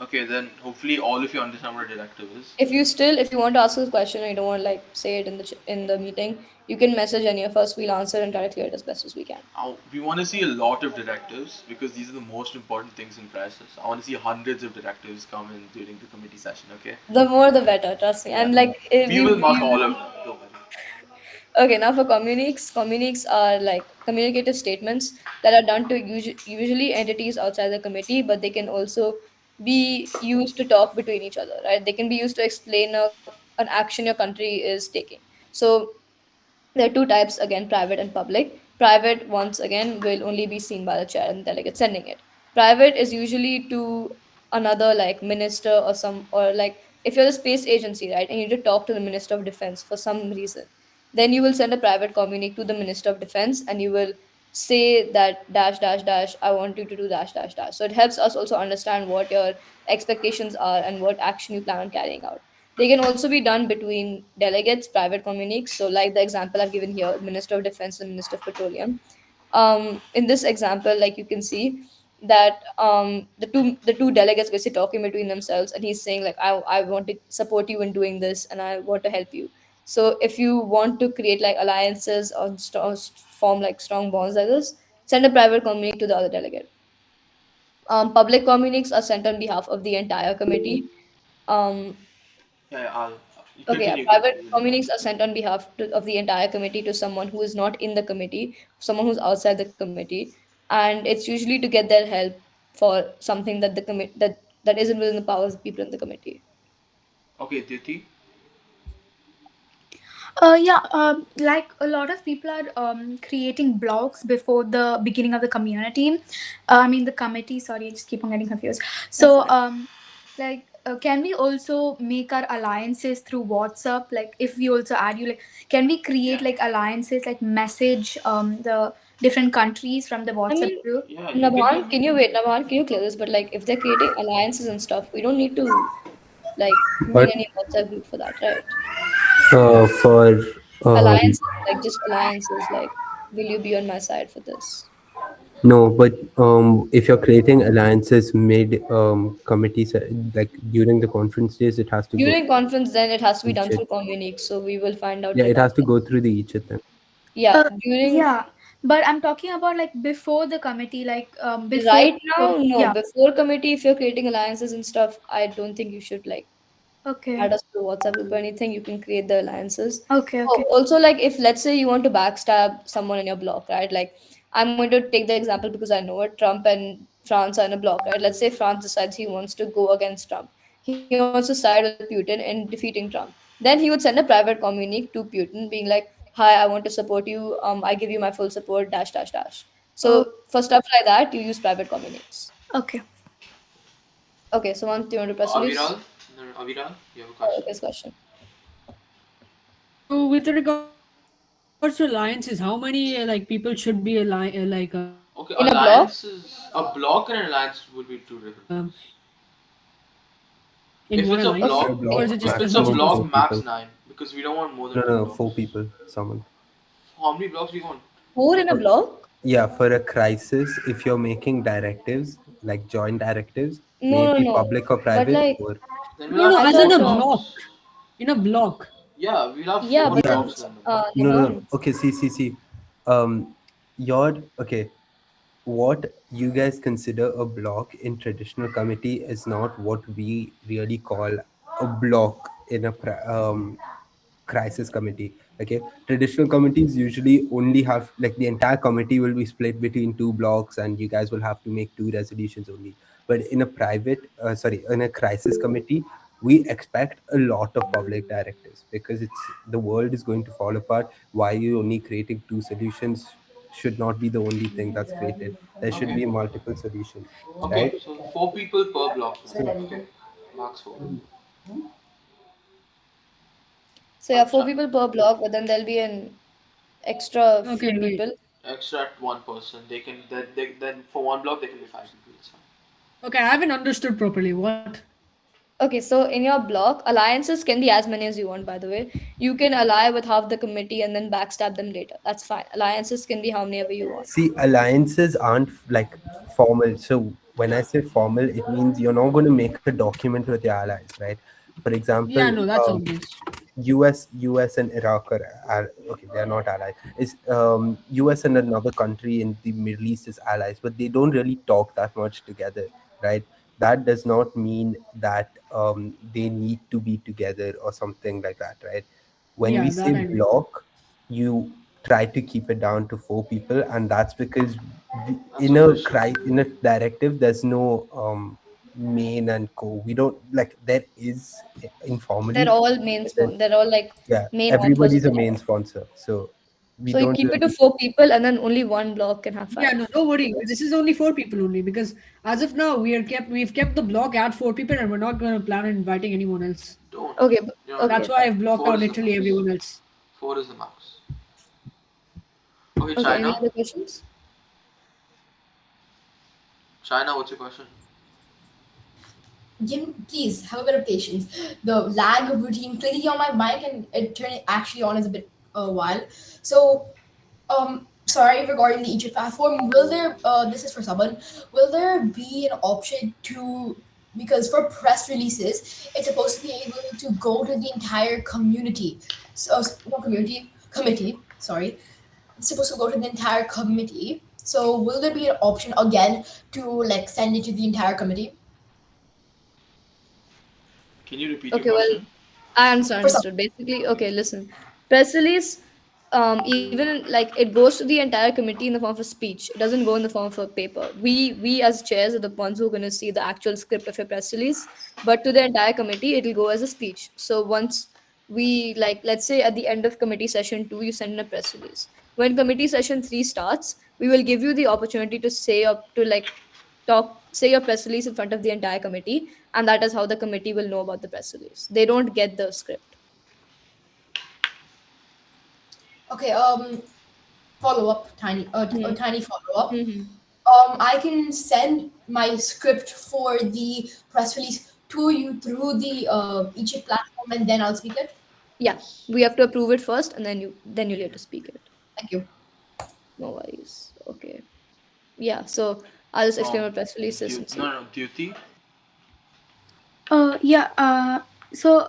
[SPEAKER 4] Okay, then hopefully all of you understand what a directive is.
[SPEAKER 1] If you want to ask us a question and you don't want to like say it in in the meeting, you can message any of us. We'll answer and try to clear it as best as we can.
[SPEAKER 4] Now, we want to see a lot of directives because these are the most important things in crisis. I want to see hundreds of directives come in during the committee session, okay?
[SPEAKER 1] The more, the better. Trust me.
[SPEAKER 4] Yeah.
[SPEAKER 1] And like
[SPEAKER 4] We will mark all of them, don't worry.
[SPEAKER 1] okay, now for communiques, communiques are like communicative statements that are done to usually entities outside the committee, but they can also be used to talk between each other, right? They can be used to explain an action your country is taking. So there are two types again, private and public. Private, once again, will only be seen by the chair and delegate sending it. Private is usually to another like minister or some, or like if you're the space agency, right, and you need to talk to the minister of defense for some reason, then you will send a private communique to the minister of defense and you will say that dash dash dash, I want you to do dash dash dash. So it helps us also understand what your expectations are and what action you plan on carrying out. They can also be done between delegates, private communiques. So, like the example I've given here, Minister of Defense and Minister of Petroleum. In this example, like you can see that the two delegates basically talking between themselves, and he's saying like, I want to support you in doing this, and I want to help you. So, if you want to create like alliances or form like strong bonds like this, send a private communique to the other delegate. Public communiques are sent on behalf of the entire committee. Um,
[SPEAKER 4] Yeah, I'll
[SPEAKER 1] Okay, yeah.
[SPEAKER 4] continue,
[SPEAKER 1] Private
[SPEAKER 4] continue.
[SPEAKER 1] communiques are sent on behalf of the entire committee to someone who is not in the committee, someone who's outside the committee, and it's usually to get their help for something that the commit that isn't within the powers of people in the committee.
[SPEAKER 4] Okay, Diti.
[SPEAKER 11] Yeah, like a lot of people are creating blogs before the beginning of the community. I mean, the committee. Sorry, I just keep on getting confused.
[SPEAKER 1] That's
[SPEAKER 11] So,
[SPEAKER 1] fine.
[SPEAKER 11] can we also make our alliances through WhatsApp? Like, if we also add you, like, can we create
[SPEAKER 4] Yeah.
[SPEAKER 11] like alliances, like message the different countries from the
[SPEAKER 1] I
[SPEAKER 11] WhatsApp
[SPEAKER 1] mean,
[SPEAKER 11] group?
[SPEAKER 4] Yeah, you can do.
[SPEAKER 1] Nabhan, can you wait? Nabhan, can you clear this? But like, if they're creating alliances and stuff, we don't need to like
[SPEAKER 7] But
[SPEAKER 1] join any WhatsApp group for that, right?
[SPEAKER 7] for um,
[SPEAKER 1] Alliances, like just alliances, like, will you be on my side for this?
[SPEAKER 7] no, but if you're creating alliances mid committees, like during the conference days, it has to go
[SPEAKER 1] During conference, then it has to be
[SPEAKER 7] each.
[SPEAKER 1] done through communique, so we will find out
[SPEAKER 7] Yeah, it has to
[SPEAKER 1] regarding.
[SPEAKER 7] go through the each of them.
[SPEAKER 1] Yeah, during
[SPEAKER 11] Yeah, but I'm talking about like before the committee, like before.
[SPEAKER 1] right now, no.
[SPEAKER 11] Yeah.
[SPEAKER 1] Before committee, if you're creating alliances and stuff, I don't think you should like.
[SPEAKER 11] Okay.
[SPEAKER 1] add us to the WhatsApp group or anything, you can create the alliances.
[SPEAKER 11] Okay.
[SPEAKER 1] Oh,
[SPEAKER 11] Okay.
[SPEAKER 1] also, like if let's say you want to backstab someone in your block, right? Like I'm going to take the example because I know it. Trump and France are in a block, right? Let's say France decides he wants to go against Trump. He wants to side with Putin in defeating Trump. Then he would send a private communique to Putin, being like, "Hi, I want to support you. I give you my full support. Dash dash dash."
[SPEAKER 11] Oh.
[SPEAKER 1] So for stuff like that, you use private communiques.
[SPEAKER 11] Okay.
[SPEAKER 1] Okay, so one, do you want to press
[SPEAKER 4] Aviral?
[SPEAKER 1] release?
[SPEAKER 4] No, Aviral, you have a
[SPEAKER 1] Oh,
[SPEAKER 4] question?
[SPEAKER 1] okay, question.
[SPEAKER 2] So with regards to alliances, how many like people should be
[SPEAKER 4] Okay,
[SPEAKER 1] In a block,
[SPEAKER 4] alliances. A block and an alliance would be two different things.
[SPEAKER 2] in
[SPEAKER 4] If
[SPEAKER 2] one
[SPEAKER 4] it's a
[SPEAKER 1] okay.
[SPEAKER 2] alliance,
[SPEAKER 7] For a
[SPEAKER 4] block,
[SPEAKER 2] or
[SPEAKER 7] block,
[SPEAKER 2] is it just
[SPEAKER 4] if
[SPEAKER 2] a
[SPEAKER 4] it's a
[SPEAKER 2] huge
[SPEAKER 7] maximum
[SPEAKER 4] block,
[SPEAKER 7] four
[SPEAKER 2] group?
[SPEAKER 4] max
[SPEAKER 7] people.
[SPEAKER 4] nine because we don't want more
[SPEAKER 7] No,
[SPEAKER 4] than
[SPEAKER 7] no,
[SPEAKER 4] two
[SPEAKER 7] no,
[SPEAKER 4] blocks.
[SPEAKER 7] four people. Someone.
[SPEAKER 4] How many blocks do you want?
[SPEAKER 1] Four in a
[SPEAKER 7] For,
[SPEAKER 1] block?
[SPEAKER 7] yeah, for a crisis, if you're making directives like joint directives, may
[SPEAKER 1] No,
[SPEAKER 7] it
[SPEAKER 1] no,
[SPEAKER 7] be
[SPEAKER 1] no.
[SPEAKER 7] public or
[SPEAKER 1] But
[SPEAKER 7] private,
[SPEAKER 1] like,
[SPEAKER 7] or
[SPEAKER 4] Then we'll
[SPEAKER 2] No,
[SPEAKER 4] have
[SPEAKER 2] no,
[SPEAKER 1] I
[SPEAKER 2] as in
[SPEAKER 4] four
[SPEAKER 1] thought,
[SPEAKER 2] a block.
[SPEAKER 4] blocks.
[SPEAKER 2] In a block.
[SPEAKER 4] Yeah, we'll have
[SPEAKER 1] yeah,
[SPEAKER 4] four
[SPEAKER 1] but
[SPEAKER 7] yeah.
[SPEAKER 1] then,
[SPEAKER 4] blocks then.
[SPEAKER 7] No, no, no.
[SPEAKER 1] Yaman.
[SPEAKER 7] Okay, see. Your okay. What you guys consider a block in traditional committee is not what we really call a block in a crisis committee. Okay, traditional committees usually only have like the entire committee will be split between two blocks and you guys will have to make two resolutions only. But in a in a crisis committee, we expect a lot of public directives because it's the world is going to fall apart. Why you only creating two solutions should not be the only thing that's created. There should
[SPEAKER 4] Okay.
[SPEAKER 7] be multiple solutions,
[SPEAKER 4] Okay,
[SPEAKER 7] right?
[SPEAKER 4] so four people per block then.
[SPEAKER 7] So
[SPEAKER 4] Okay. Max four.
[SPEAKER 1] So yeah,
[SPEAKER 4] Okay,
[SPEAKER 1] four people per block, but then there'll be an extra few
[SPEAKER 2] Okay, wait.
[SPEAKER 1] people.
[SPEAKER 4] extra one person. They can then for one block they can be five people. It's fine.
[SPEAKER 2] Okay, I haven't understood properly. What?
[SPEAKER 1] Okay, so in your block, alliances can be as many as you want, by the way. You can ally with half the committee and then backstab them later. That's fine. Alliances can be how many ever you want.
[SPEAKER 7] see, alliances aren't like formal. So when I say formal, it means you're not going to make a document with your allies, right? For example,
[SPEAKER 2] Yeah, no, that's obvious.
[SPEAKER 7] US and Iraq are okay. They are not allies. It's US and another country in the Middle East is allies, but they don't really talk that much together, right? That does not mean that they need to be together or something like that, right? When we
[SPEAKER 2] Yeah,
[SPEAKER 7] say
[SPEAKER 2] that I know.
[SPEAKER 7] block, you try to keep it down to four people, and that's because
[SPEAKER 4] That's official.
[SPEAKER 7] in a directive there's no main and co. We don't like there is
[SPEAKER 1] They're
[SPEAKER 7] informally,
[SPEAKER 1] all main
[SPEAKER 7] but then
[SPEAKER 1] spon they're all like
[SPEAKER 7] yeah,
[SPEAKER 1] main authors of
[SPEAKER 7] everybody's
[SPEAKER 1] the
[SPEAKER 7] a main
[SPEAKER 1] directive.
[SPEAKER 7] sponsor, so we
[SPEAKER 1] So you
[SPEAKER 7] don't
[SPEAKER 1] keep it to
[SPEAKER 7] really.
[SPEAKER 1] four people and then only one block can have
[SPEAKER 2] Yeah, no,
[SPEAKER 1] five.
[SPEAKER 2] don't worry.
[SPEAKER 1] Okay.
[SPEAKER 2] This is only four people only because as of now we've kept the block at four people and we're not going to plan on inviting anyone else.
[SPEAKER 4] Don't.
[SPEAKER 1] Okay,
[SPEAKER 4] You don't need
[SPEAKER 2] That's
[SPEAKER 1] okay,
[SPEAKER 4] to.
[SPEAKER 2] why
[SPEAKER 1] fine.
[SPEAKER 2] I've blocked
[SPEAKER 4] Four
[SPEAKER 2] out
[SPEAKER 4] is the
[SPEAKER 2] literally
[SPEAKER 4] max.
[SPEAKER 2] everyone else.
[SPEAKER 4] Four is the max. Okay,
[SPEAKER 1] Okay, any
[SPEAKER 4] China.
[SPEAKER 1] other questions?
[SPEAKER 4] China, what's your question?
[SPEAKER 9] Please have a bit of patience. The lag of routine clicking on my mic and it turning actually on is a bit a while. So, sorry regarding the Egypt platform. Will there? This is for someone. Will there be an option to? Because for press releases, it's supposed to be able to go to the entire community. So, not community committee. Sorry, it's supposed to go to the entire committee. So, will there be an option again to like send it to the entire committee?
[SPEAKER 4] Can you repeat your
[SPEAKER 1] Okay, well,
[SPEAKER 4] question?
[SPEAKER 1] I understood.
[SPEAKER 9] For some.
[SPEAKER 1] Understood. Basically, okay, listen. Press release, even like it goes to the entire committee in the form of a speech. It doesn't go in the form of a paper. We as chairs are the ones who are going to see the actual script of your press release. But to the entire committee, it'll go as a speech. So once we like, let's say at the end of committee session 2, you send in a press release. When committee session 3 starts, we will give you the opportunity to say up to like say your press release in front of the entire committee, and that is how the committee will know about the press release. They don't get the script.
[SPEAKER 9] Okay, follow up, a
[SPEAKER 1] Hmm.
[SPEAKER 9] tiny follow up.
[SPEAKER 1] Hmm.
[SPEAKER 9] I can send my script for the press release to you through the Egypt platform, and then I'll speak it.
[SPEAKER 1] Yeah,
[SPEAKER 4] Yes.
[SPEAKER 1] we have to approve it first, and then you'll get to speak it.
[SPEAKER 9] Thank you.
[SPEAKER 1] No worries. Okay. Yeah. So I'll just explain what press release is and
[SPEAKER 4] No,
[SPEAKER 1] see.
[SPEAKER 4] no, Duty.
[SPEAKER 11] Yeah. So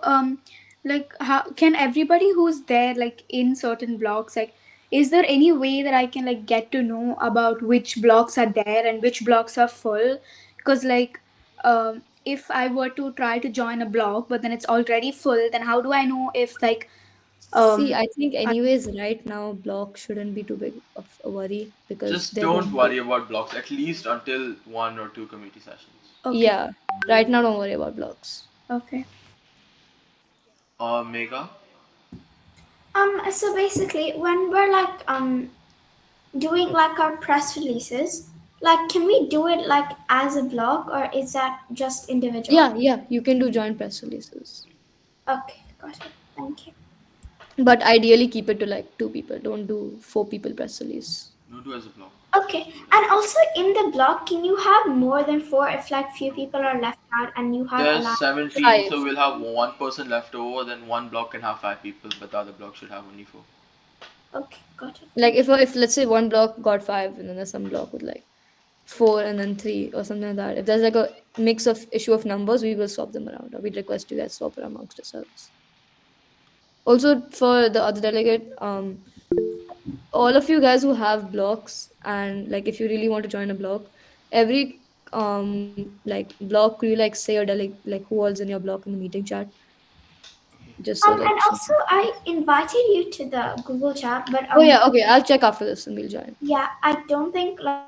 [SPEAKER 11] like, how can everybody who's there, like in certain blocks, like, is there any way that I can like get to know about which blocks are there and which blocks are full? Because like, if I were to try to join a blog, but then it's already full, then how do I know if like
[SPEAKER 1] See, I think
[SPEAKER 11] I,
[SPEAKER 1] anyways right now block shouldn't be too big of a worry because
[SPEAKER 4] Just
[SPEAKER 1] they're
[SPEAKER 4] don't
[SPEAKER 1] going to.
[SPEAKER 4] worry about blocks, at least until one or two committee sessions.
[SPEAKER 11] okay,
[SPEAKER 1] Yeah, right now don't worry about blocks.
[SPEAKER 11] okay.
[SPEAKER 4] Mega?
[SPEAKER 10] So basically, when we're like doing like our press releases, like can we do it like as a blog or is that just individual?
[SPEAKER 1] Yeah, you can do joint press releases.
[SPEAKER 10] Okay, got it. Thank you.
[SPEAKER 1] But ideally keep it to like two people. Don't do four people press release.
[SPEAKER 4] No, do as a block.
[SPEAKER 10] Okay, and also in the blog, can you have more than four if like few people are left out and you have
[SPEAKER 4] There's
[SPEAKER 10] allowed?
[SPEAKER 4] 17,
[SPEAKER 1] Five.
[SPEAKER 4] so we'll have one person left over, then one block can have five people, but the other block should have only four.
[SPEAKER 10] Okay, got it.
[SPEAKER 1] Like
[SPEAKER 10] Thank you.
[SPEAKER 1] if let's say one block got five and then there's some block with like four and then three or something like that. If there's like a mix of issue of numbers, we will swap them around or we'd request you guys swap it amongst yourselves. Also for the other delegate, all of you guys who have blocks and like if you really want to join a block, every like block you like say your delegate like who all's in your block in the meeting chat
[SPEAKER 4] Okay.
[SPEAKER 1] just so like
[SPEAKER 10] And also I invited you to the Google chat, but
[SPEAKER 1] oh yeah, okay, I'll check after this and we'll join.
[SPEAKER 10] yeah, I don't think like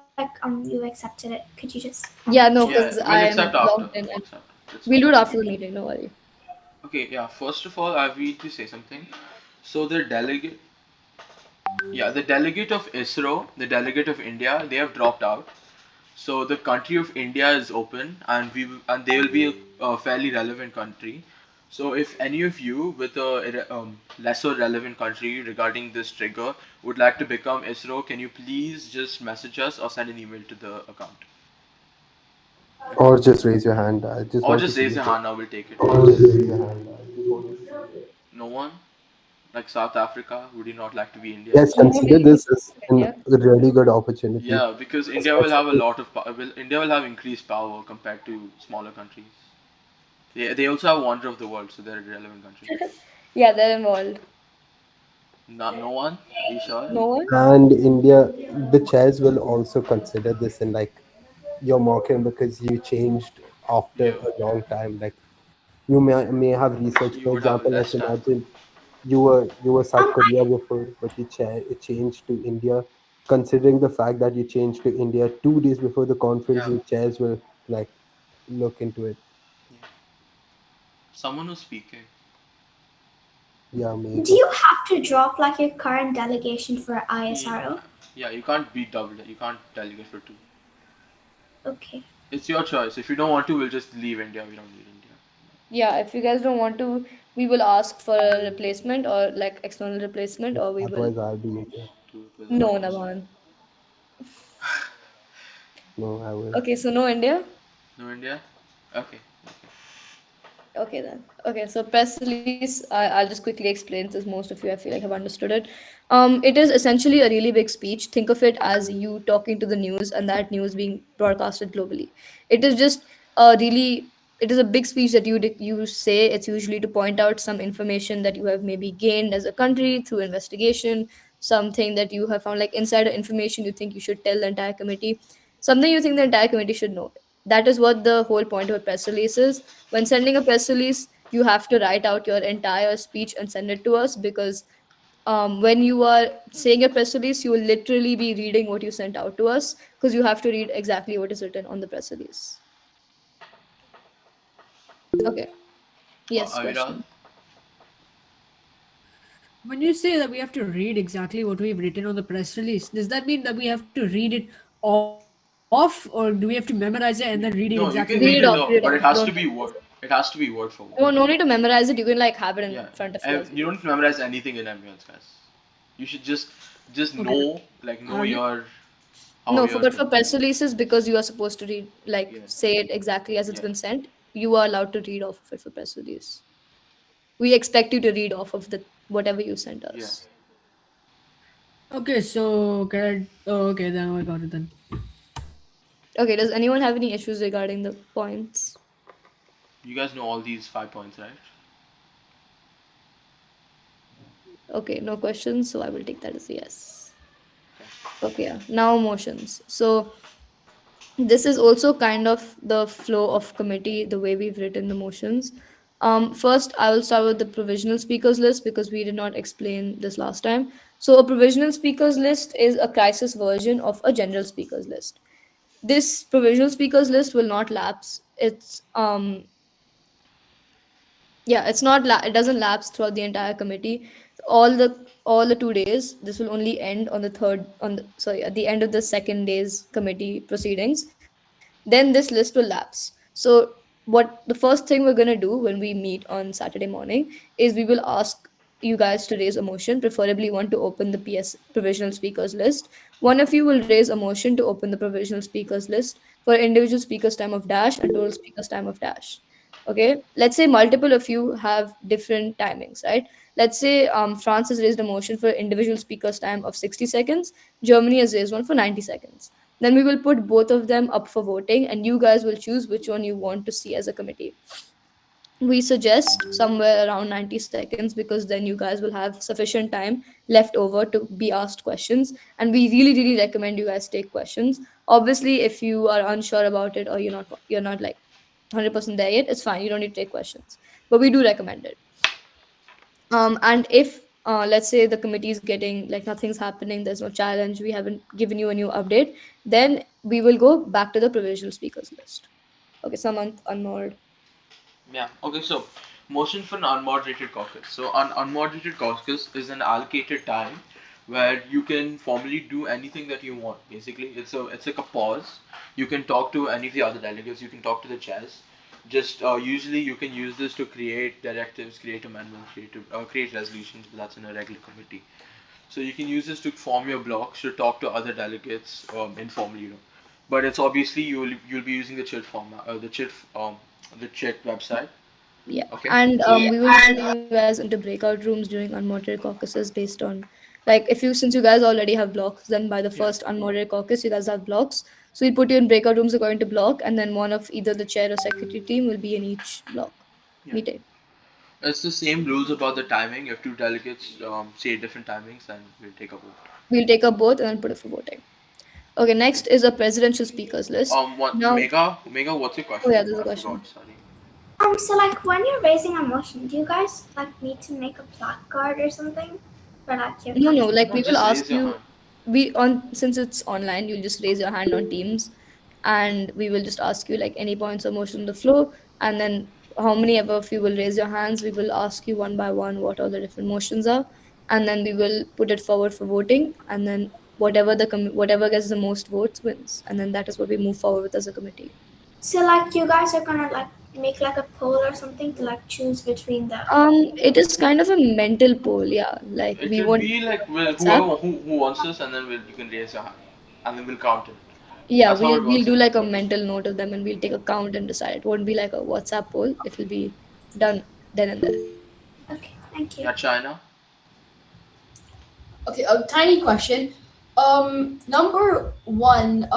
[SPEAKER 10] you accepted it. Could you just
[SPEAKER 1] Yeah, no,
[SPEAKER 10] check?
[SPEAKER 4] Yeah,
[SPEAKER 1] because
[SPEAKER 4] we'll
[SPEAKER 1] I'm
[SPEAKER 4] accept after.
[SPEAKER 1] logged in
[SPEAKER 4] We'll
[SPEAKER 1] and
[SPEAKER 4] accept. That's
[SPEAKER 1] we'll
[SPEAKER 4] fine.
[SPEAKER 1] do it after the meeting, no worry.
[SPEAKER 4] Okay, yeah, first of all, I need to say something. So the delegate, yeah, the delegate of ISRO, the delegate of India, they have dropped out. So the country of India is open, and and they will be a fairly relevant country. So if any of you with a lesser relevant country regarding this trigger would like to become ISRO, can you please just message us or send an email to the account,
[SPEAKER 7] Or just raise your hand. I just
[SPEAKER 4] or
[SPEAKER 7] want to
[SPEAKER 4] just
[SPEAKER 7] see
[SPEAKER 4] raise
[SPEAKER 7] it.
[SPEAKER 4] your hand. I will take it.
[SPEAKER 7] Or just raise your hand. I just want to see it.
[SPEAKER 4] No one, like South Africa, would you not like to be India?
[SPEAKER 7] Yes,
[SPEAKER 1] No
[SPEAKER 7] consider
[SPEAKER 1] delegate
[SPEAKER 7] this as
[SPEAKER 1] from
[SPEAKER 7] a
[SPEAKER 1] India.
[SPEAKER 7] really good opportunity,
[SPEAKER 4] Yeah, because India will have a
[SPEAKER 7] especially.
[SPEAKER 4] lot of India will have increased power compared to smaller countries. They also have wonder of the world, so they're a relevant country.
[SPEAKER 1] Yeah, they're involved.
[SPEAKER 4] Not no one. Are you sure?
[SPEAKER 1] No one.
[SPEAKER 7] And India, the chairs will also consider this in like your market because you changed after
[SPEAKER 4] Yeah,
[SPEAKER 7] a long time. Like you may have research.
[SPEAKER 4] you
[SPEAKER 7] For
[SPEAKER 4] would have
[SPEAKER 7] example, let's
[SPEAKER 4] less time.
[SPEAKER 7] imagine you were South
[SPEAKER 10] Um,
[SPEAKER 7] Korea before, but it changed to India. Considering the fact that you changed to India 2 days before the conference,
[SPEAKER 4] Yeah,
[SPEAKER 7] the chairs will like look into it.
[SPEAKER 4] yeah. Someone was speaking.
[SPEAKER 7] Yeah,
[SPEAKER 10] do
[SPEAKER 7] maybe.
[SPEAKER 10] you have to drop like your current delegation for
[SPEAKER 4] Yeah,
[SPEAKER 10] ISRO?
[SPEAKER 4] yeah. You can't be double. You can't delegate for two.
[SPEAKER 10] Okay.
[SPEAKER 4] It's your choice. If you don't want to, we'll just leave India. We don't need India.
[SPEAKER 1] Yeah, if you guys don't want to, we will ask for a replacement or like external replacement, or we will.
[SPEAKER 7] Otherwise, I'll be India.
[SPEAKER 4] Two it was
[SPEAKER 1] No,
[SPEAKER 4] one person.
[SPEAKER 1] Naman.
[SPEAKER 7] No, I will.
[SPEAKER 1] Okay, so no India.
[SPEAKER 4] No India. Okay.
[SPEAKER 1] Okay then. Okay, so press release. I'll just quickly explain since most of you I feel like have understood it. It is essentially a really big speech. Think of it as you talking to the news and that news being broadcasted globally. It is just a really it is a big speech that you say. It's usually to point out some information that you have maybe gained as a country through investigation, something that you have found like insider information you think you should tell the entire committee, something you think the entire committee should know. That is what the whole point of a press release is. When sending a press release, you have to write out your entire speech and send it to us because when you are saying a press release, you will literally be reading what you sent out to us because you have to read exactly what is written on the press release. Okay. Yes,
[SPEAKER 4] Aviral.
[SPEAKER 1] question.
[SPEAKER 2] When you say that we have to read exactly what we've written on the press release, does that mean that we have to read it off, or do we have to memorize it and then read it exactly the way we
[SPEAKER 4] No,
[SPEAKER 2] wrote
[SPEAKER 4] you
[SPEAKER 2] it?
[SPEAKER 4] can read it off,
[SPEAKER 1] Read it
[SPEAKER 4] but it
[SPEAKER 1] off.
[SPEAKER 4] has to
[SPEAKER 1] Don't
[SPEAKER 4] be word. It has to be word for word.
[SPEAKER 1] no need to memorize it. You can like have it in
[SPEAKER 4] Yeah,
[SPEAKER 1] front of you as
[SPEAKER 4] you
[SPEAKER 1] well.
[SPEAKER 4] don't memorize anything in ambulance, guys. You should just
[SPEAKER 2] Okay.
[SPEAKER 4] know, like, know
[SPEAKER 2] Are you?
[SPEAKER 4] your how
[SPEAKER 1] No,
[SPEAKER 4] your
[SPEAKER 1] but
[SPEAKER 4] thing.
[SPEAKER 1] for press releases, because you are supposed to read, like,
[SPEAKER 4] Yeah,
[SPEAKER 1] say it exactly as it's
[SPEAKER 4] yeah,
[SPEAKER 1] been sent, you are allowed to read off of it for press release. We expect you to read off of the whatever you sent
[SPEAKER 4] yeah.
[SPEAKER 1] us.
[SPEAKER 2] Okay, so can oh, okay, then I got it then.
[SPEAKER 1] Okay, does anyone have any issues regarding the points?
[SPEAKER 4] You guys know all these 5 points, right?
[SPEAKER 1] Okay, no questions, so I will take that as a yes.
[SPEAKER 4] Okay.
[SPEAKER 1] Okay, yeah. Now motions. So This is also kind of the flow of committee, the way we've written the motions. First, I will start with the provisional speakers list because we did not explain this last time. So, a provisional speakers list is a crisis version of a general speakers list. This provisional speakers list will not lapse. It doesn't lapse throughout the entire committee. All the 2 days. This will only end on the third on the sorry at the end of the second day's committee proceedings. Then this list will lapse. So what the first thing we're going to do when we meet on Saturday morning is we will ask you guys to raise a motion, preferably one to open the provisional speakers list. One of you will raise a motion to open the provisional speakers list for individual speakers time of dash and total speakers time of dash. Okay, let's say multiple of you have different timings, right? Let's say France has raised a motion for individual speakers time of 60 seconds. Germany has raised one for 90 seconds. Then we will put both of them up for voting, and you guys will choose which one you want to see as a committee. We suggest somewhere around 90 seconds because then you guys will have sufficient time left over to be asked questions, and we really recommend you guys take questions. Obviously, if you are unsure about it or you're not like 100% there yet, it's fine, you don't need to take questions, but we do recommend it. And if let's say the committee is getting like nothing's happening, there's no challenge, we haven't given you a new update, then we will go back to the provisional speakers list. Okay, Samant, unmod.
[SPEAKER 4] Yeah. Okay. So, motion for an unmoderated caucus. So, an unmoderated caucus is an allocated time where you can formally do anything that you want. Basically, it's like a pause. You can talk to any of the other delegates. You can talk to the chairs. Just usually you can use this to create directives, create amendments, create resolutions. But that's in a regular committee. So you can use this to form your blocks to talk to other delegates informally. But it's obviously you'll be using the chat format, the chat website.
[SPEAKER 1] Yeah,
[SPEAKER 4] Okay.
[SPEAKER 1] and
[SPEAKER 4] So
[SPEAKER 1] we will put you guys into breakout rooms during unmoderated caucuses based on, like, if you since you guys already have blocks, then by the
[SPEAKER 4] yeah,
[SPEAKER 1] first unmoderated caucus you guys have blocks. So we'll put you in breakout rooms according to block, and then one of either the chair or secretary team will be in each block
[SPEAKER 4] yeah.
[SPEAKER 1] meeting.
[SPEAKER 4] It's the same rules about the timing. If two delegates say different timings, then we'll take a vote.
[SPEAKER 1] We'll take up both and then put it for voting. Okay,
[SPEAKER 4] Okay.
[SPEAKER 1] next is a presidential speakers list.
[SPEAKER 4] What
[SPEAKER 1] Now,
[SPEAKER 4] Mega? What's your
[SPEAKER 1] oh
[SPEAKER 4] question?
[SPEAKER 1] yeah, there's a
[SPEAKER 4] I forgot.
[SPEAKER 1] question.
[SPEAKER 4] Sorry.
[SPEAKER 10] So like when you're raising a motion, do you guys like need to make a placard or something for like your
[SPEAKER 1] No, no,
[SPEAKER 10] country?
[SPEAKER 1] like
[SPEAKER 4] No,
[SPEAKER 1] we will
[SPEAKER 4] just
[SPEAKER 1] ask
[SPEAKER 4] raise your
[SPEAKER 1] you.
[SPEAKER 4] hand.
[SPEAKER 1] We on Since it's online, you'll just raise your hand on Teams, and we will just ask you like any points or motion on the floor, and then how many ever of you will raise your hands. We will ask you one by one what all the different motions are, and then we will put it forward for voting, and then whatever gets the most votes wins, and then that is what we move forward with as a committee.
[SPEAKER 10] So like you guys are gonna like make like a poll or something to like choose between the.
[SPEAKER 1] It is kind of a mental poll, yeah. Like
[SPEAKER 4] It
[SPEAKER 1] we
[SPEAKER 4] would
[SPEAKER 1] won't
[SPEAKER 4] be like
[SPEAKER 1] WhatsApp.
[SPEAKER 4] who wants this, and then you can raise your hand, and then we'll count it.
[SPEAKER 1] Yeah,
[SPEAKER 4] That's how
[SPEAKER 1] we'll
[SPEAKER 4] it
[SPEAKER 1] we'll
[SPEAKER 4] works
[SPEAKER 1] do
[SPEAKER 4] in
[SPEAKER 1] like a
[SPEAKER 4] democracy.
[SPEAKER 1] mental note of them and we'll take a count and decide. It won't be like a WhatsApp poll. It will be done then and there.
[SPEAKER 10] Okay, thank you.
[SPEAKER 4] Yeah, China.
[SPEAKER 9] Okay, a tiny question. Number one,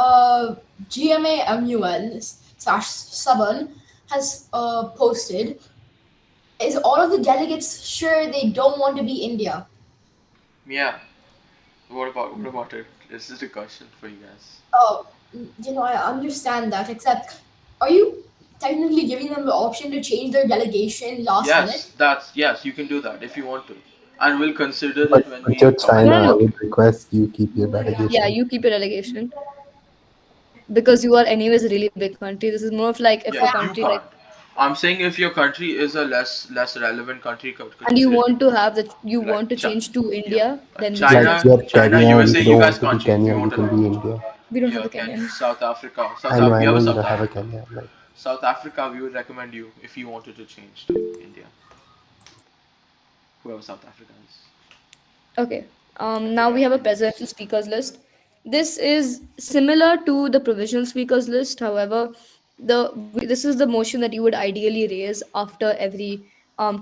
[SPEAKER 9] GMAMUN slash Sabun has posted. Is all of the delegates sure they don't want to be India?
[SPEAKER 4] Yeah. What about it? This is a question for you guys.
[SPEAKER 9] Oh, I understand that. Except, are you technically giving them the option to change their delegation last minute?
[SPEAKER 4] Yes, you can do that if you want to, and we'll consider
[SPEAKER 7] But,
[SPEAKER 4] it when
[SPEAKER 7] but your
[SPEAKER 4] we come
[SPEAKER 1] No,
[SPEAKER 4] back
[SPEAKER 1] no,
[SPEAKER 7] China,
[SPEAKER 4] to
[SPEAKER 7] I
[SPEAKER 1] no.
[SPEAKER 4] it.
[SPEAKER 7] would request you keep your
[SPEAKER 1] Yeah,
[SPEAKER 7] delegation.
[SPEAKER 1] you keep your delegation because you are anyways a really big country. This is more of like if a
[SPEAKER 4] Yeah, you
[SPEAKER 1] country like,
[SPEAKER 4] can't. I'm saying if your country is a less relevant country
[SPEAKER 1] and you
[SPEAKER 4] to
[SPEAKER 1] want to have that you
[SPEAKER 4] like
[SPEAKER 1] want to change to
[SPEAKER 4] yeah,
[SPEAKER 1] India, then we
[SPEAKER 7] Like
[SPEAKER 1] suggest
[SPEAKER 4] China,
[SPEAKER 7] you're
[SPEAKER 4] China,
[SPEAKER 7] Kenya and
[SPEAKER 4] USA,
[SPEAKER 7] you
[SPEAKER 4] you
[SPEAKER 7] don't
[SPEAKER 4] guys
[SPEAKER 7] want to be
[SPEAKER 4] can't change. You
[SPEAKER 7] Kenya, you
[SPEAKER 4] won't
[SPEAKER 7] can
[SPEAKER 4] allow
[SPEAKER 7] be
[SPEAKER 4] it.
[SPEAKER 7] India.
[SPEAKER 1] we don't have
[SPEAKER 4] Yeah,
[SPEAKER 1] a Kenyan.
[SPEAKER 4] South Africa,
[SPEAKER 7] I
[SPEAKER 4] We have
[SPEAKER 7] know
[SPEAKER 4] a
[SPEAKER 7] you
[SPEAKER 4] South
[SPEAKER 7] don't have a
[SPEAKER 4] Africa.
[SPEAKER 7] Kenya. Like,
[SPEAKER 4] South Africa, we would recommend you if you wanted to change to India. Whoever South Africa is.
[SPEAKER 1] Okay. Now we have a presidential speakers list. This is similar to the provisional speakers list. However, this is the motion that you would ideally raise after every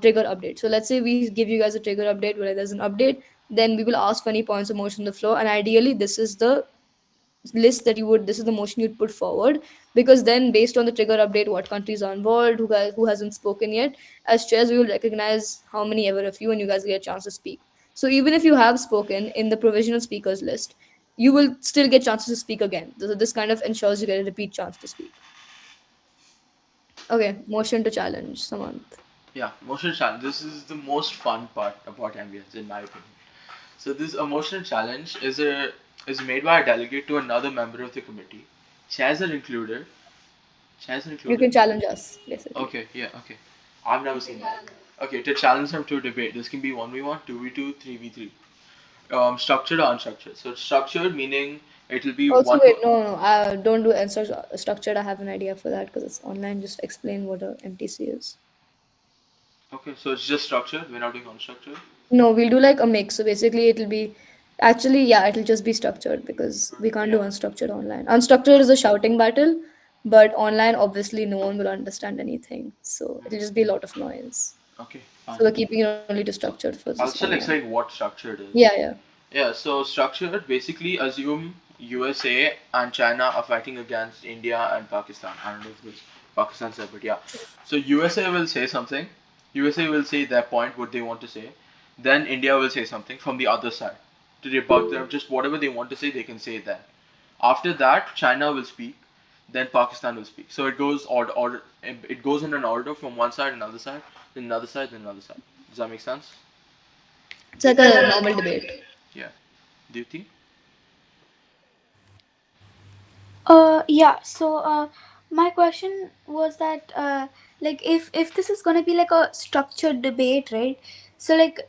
[SPEAKER 1] trigger update. So let's say we give you guys a trigger update where there's an update, then we will ask for any points of motion on the floor, and ideally this is the list that you would this is the motion you'd put forward, because then based on the trigger update what countries are involved, who hasn't spoken yet, as chairs we will recognize how many ever of you, and you guys get a chance to speak. So even if you have spoken in the provisional speakers list, you will still get chances to speak again. So this kind of ensures you get a repeat chance to speak. Okay, motion to challenge, Samant.
[SPEAKER 4] Yeah, emotional challenge. This is the most fun part about ambience, in my opinion. So this emotional challenge is made by a delegate to another member of the committee. Chairs are included. Chairs are
[SPEAKER 1] You
[SPEAKER 4] included.
[SPEAKER 1] can challenge us, basically.
[SPEAKER 4] Okay, yeah, okay. I've never seen that. Okay, to challenge them to a debate. This can be 1v1, 2v2, 3v3. Structured or unstructured. So structured meaning it'll be
[SPEAKER 1] Also,
[SPEAKER 4] one per.
[SPEAKER 1] wait, no, no, don't do answer structured. I have an idea for that because it's online. Just explain what a MTC is.
[SPEAKER 4] Okay, so it's just structured. We're not doing unstructured.
[SPEAKER 1] No, we'll do like a mix. So basically, it'll be actually, yeah, it'll just be structured because we can't do
[SPEAKER 4] Yeah.
[SPEAKER 1] unstructured online. Unstructured is a shouting battle, but online, obviously, no one will understand anything. So it'll just be a lot of noise.
[SPEAKER 4] Okay,
[SPEAKER 1] So
[SPEAKER 4] fine.
[SPEAKER 1] we're keeping it only to
[SPEAKER 4] So
[SPEAKER 1] structured for this
[SPEAKER 4] I'll still
[SPEAKER 1] online.
[SPEAKER 4] explain what structured is.
[SPEAKER 1] Yeah, yeah.
[SPEAKER 4] Yeah, so structured basically assume USA and China are fighting against India and Pakistan. I don't know if this Pakistan said, but yeah. So USA will say something. USA will say their point, what they want to say. Then India will say something from the other side to rebut them. Just whatever they want to say, they can say then. After that, China will speak. Then Pakistan will speak. So it goes order. It goes in an order from one side, another side, then another side, then another side. Does that make sense?
[SPEAKER 1] It's like a normal debate.
[SPEAKER 4] Yeah. Do you think?
[SPEAKER 11] Yeah. So, my question was that, like, if this is gonna be like a structured debate, right? So, like,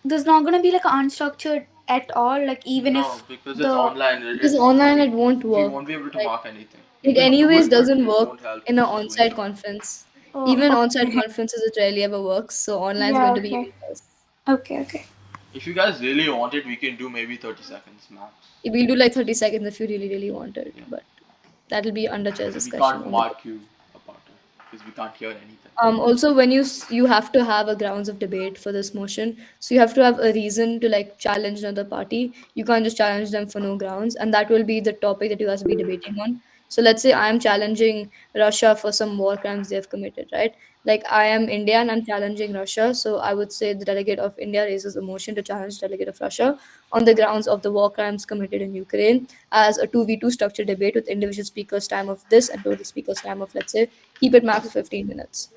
[SPEAKER 11] there's not gonna be like a unstructured at all. Like, even
[SPEAKER 4] No,
[SPEAKER 11] if
[SPEAKER 4] because it's
[SPEAKER 11] the
[SPEAKER 4] online.
[SPEAKER 1] Because online it won't
[SPEAKER 4] We won't
[SPEAKER 1] work.
[SPEAKER 4] be able to
[SPEAKER 1] Like
[SPEAKER 4] mark anything. You
[SPEAKER 1] it
[SPEAKER 4] can do
[SPEAKER 1] anyways
[SPEAKER 4] it, but
[SPEAKER 1] doesn't
[SPEAKER 4] it
[SPEAKER 1] work
[SPEAKER 4] won't help
[SPEAKER 1] in an
[SPEAKER 4] to do any
[SPEAKER 1] on-site
[SPEAKER 4] count.
[SPEAKER 1] conference.
[SPEAKER 11] oh,
[SPEAKER 1] Even on-site
[SPEAKER 11] okay,
[SPEAKER 1] conferences it rarely ever works. So online is
[SPEAKER 11] yeah,
[SPEAKER 1] going to be
[SPEAKER 11] okay,
[SPEAKER 1] even worse.
[SPEAKER 11] okay, okay.
[SPEAKER 4] If you guys really want it, we can do maybe 30 seconds max.
[SPEAKER 1] We'll do like 30 seconds if you really, really want it.
[SPEAKER 4] Yeah.
[SPEAKER 1] But that'll be under chair's
[SPEAKER 4] We
[SPEAKER 1] discussion
[SPEAKER 4] can't
[SPEAKER 1] on the
[SPEAKER 4] mark you about it because we can't hear anything.
[SPEAKER 1] Also, when you have to have a grounds of debate for this motion, so you have to have a reason to like challenge another party. You can't just challenge them for no grounds, and that will be the topic that you guys will be debating on. So let's say I am challenging Russia for some war crimes they have committed, right? Like I am India and I'm challenging Russia, so I would say the delegate of India raises a motion to challenge delegate of Russia on the grounds of the war crimes committed in Ukraine as a 2v2 structured debate with individual speakers time of this and total speakers time of, let's say, keep it max of 15 minutes.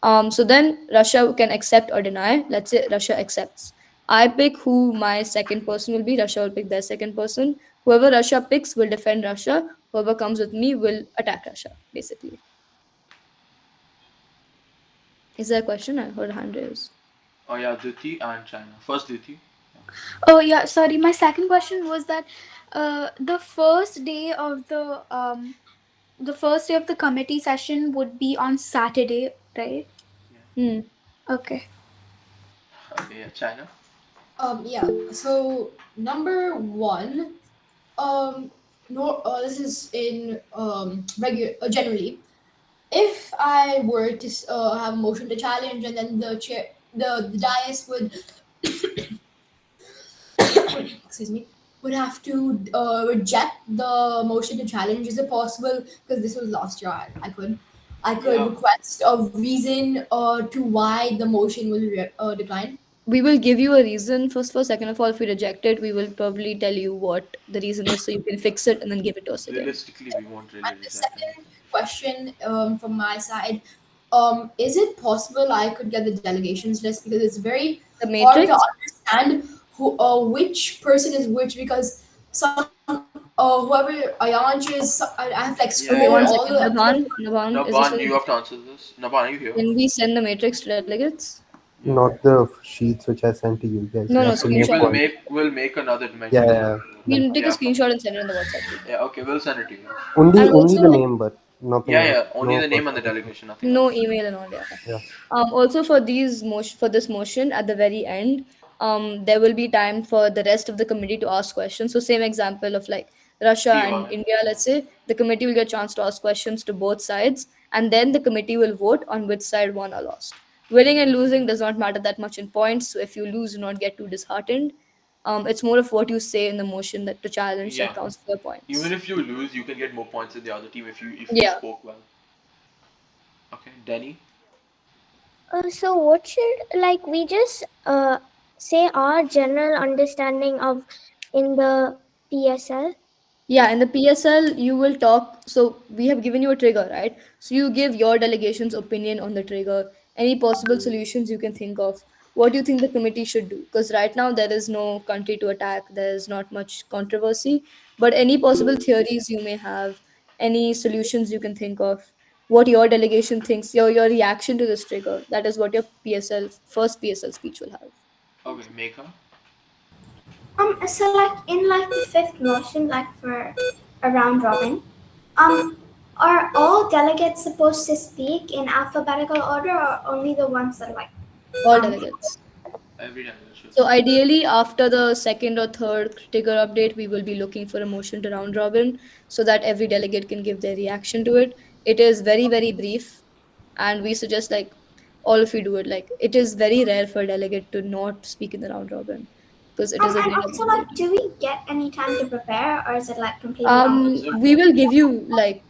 [SPEAKER 1] So then Russia can accept or deny. Let's say Russia accepts. I pick who my second person will be. Russia will pick their second person. Whoever Russia picks will defend Russia. Whoever comes with me will attack Russia, basically. Is there a question? I heard a hand raised.
[SPEAKER 4] Oh yeah, Duty and China. First Duty. Yeah.
[SPEAKER 11] Oh yeah, sorry. My second question was that, the first day of the committee session would be on Saturday, right?
[SPEAKER 4] Yeah.
[SPEAKER 1] Hmm.
[SPEAKER 11] Okay.
[SPEAKER 4] Okay, yeah, China.
[SPEAKER 9] Yeah. So number one, no, this is in regular generally. If I were to have a motion to challenge, and then the dais would, excuse me, would have to reject the motion to challenge. Is it possible? Because this was last year, I could
[SPEAKER 4] Yeah.
[SPEAKER 9] request a reason to why the motion was declined.
[SPEAKER 1] We will give you a reason first. For second of all, if we reject it, we will probably tell you what the reason is, so you can fix it and then give it to us again.
[SPEAKER 4] Realistically, we won't really
[SPEAKER 9] And the
[SPEAKER 4] reject
[SPEAKER 9] second
[SPEAKER 4] anything.
[SPEAKER 9] question from my side, is it possible I could get the delegations list, because it's very
[SPEAKER 1] The
[SPEAKER 9] hard to
[SPEAKER 1] matrix.
[SPEAKER 9] understand which person is which, because whoever Ayanch is, I have like
[SPEAKER 4] Yeah,
[SPEAKER 9] scrolled
[SPEAKER 1] Okay,
[SPEAKER 4] yeah,
[SPEAKER 1] one
[SPEAKER 9] all
[SPEAKER 4] yeah.
[SPEAKER 9] the
[SPEAKER 1] second.
[SPEAKER 9] episodes.
[SPEAKER 1] Naban, is this
[SPEAKER 4] Naban,
[SPEAKER 1] in?
[SPEAKER 4] you have to answer this. Naban, are you here?
[SPEAKER 1] Can we send the matrix to delegates?
[SPEAKER 4] Yeah.
[SPEAKER 7] Not the sheets which I sent to you guys.
[SPEAKER 1] No,
[SPEAKER 7] You
[SPEAKER 1] no,
[SPEAKER 7] have to
[SPEAKER 4] Okay,
[SPEAKER 7] make
[SPEAKER 1] screenshot.
[SPEAKER 7] one.
[SPEAKER 4] we'll make another
[SPEAKER 7] Yeah,
[SPEAKER 4] matrix
[SPEAKER 7] yeah,
[SPEAKER 4] and
[SPEAKER 7] yeah.
[SPEAKER 1] You
[SPEAKER 7] Like
[SPEAKER 1] can take a
[SPEAKER 4] yeah, fine.
[SPEAKER 1] screenshot and send it in the WhatsApp group.
[SPEAKER 4] Yeah, okay, we'll send it to you guys.
[SPEAKER 7] only
[SPEAKER 1] And
[SPEAKER 7] only
[SPEAKER 1] also,
[SPEAKER 7] the name, but nothing
[SPEAKER 4] Yeah,
[SPEAKER 7] else.
[SPEAKER 4] yeah, only
[SPEAKER 7] No
[SPEAKER 4] the name and the
[SPEAKER 7] personal.
[SPEAKER 4] delegation, nothing
[SPEAKER 1] no
[SPEAKER 4] else.
[SPEAKER 1] email and all, yeah.
[SPEAKER 7] Yeah.
[SPEAKER 1] Also for for this motion at the very end, there will be time for the rest of the committee to ask questions. So same example of like Russia and
[SPEAKER 4] POI.
[SPEAKER 1] India, let's say, the committee will get a chance to ask questions to both sides, and then the committee will vote on which side won or lost. Winning and losing does not matter that much in points. So if you lose, do not get too disheartened. It's more of what you say in the motion that to challenge that
[SPEAKER 4] Yeah.
[SPEAKER 1] counts for your
[SPEAKER 4] Even
[SPEAKER 1] points.
[SPEAKER 4] if you lose, you can get more points than the other team if you
[SPEAKER 1] Yeah.
[SPEAKER 4] spoke well. Okay, Denny.
[SPEAKER 6] So what should, like, we just say our general understanding of in the PSL?
[SPEAKER 1] Yeah, in the PSL, you will talk. So we have given you a trigger, right? So you give your delegation's opinion on the trigger, any possible solutions you can think of. What do you think the committee should do? Because right now there is no country to attack, there is not much controversy, but any possible theories you may have, any solutions you can think of, what your delegation thinks, your reaction to this trigger. That is what your PSL first PSL speech will have.
[SPEAKER 4] Okay, Meka.
[SPEAKER 10] So like in like the fifth motion, like for a round robin, um, are all delegates supposed to speak in alphabetical order, or only the ones that are like
[SPEAKER 1] All
[SPEAKER 10] um?
[SPEAKER 1] delegates.
[SPEAKER 4] Every delegate should
[SPEAKER 1] So
[SPEAKER 4] speak.
[SPEAKER 1] ideally, after the second or third trigger update, we will be looking for a motion to round robin so that every delegate can give their reaction to it. It is very, very brief, and we suggest like all of you do it. Like it is very rare for a delegate to not speak in the round robin because it is a
[SPEAKER 10] And
[SPEAKER 1] great
[SPEAKER 10] also like,
[SPEAKER 1] opportunity.
[SPEAKER 10] do we get any time to prepare, or is it like completely on the
[SPEAKER 4] It's
[SPEAKER 1] We will
[SPEAKER 4] important.
[SPEAKER 1] give you like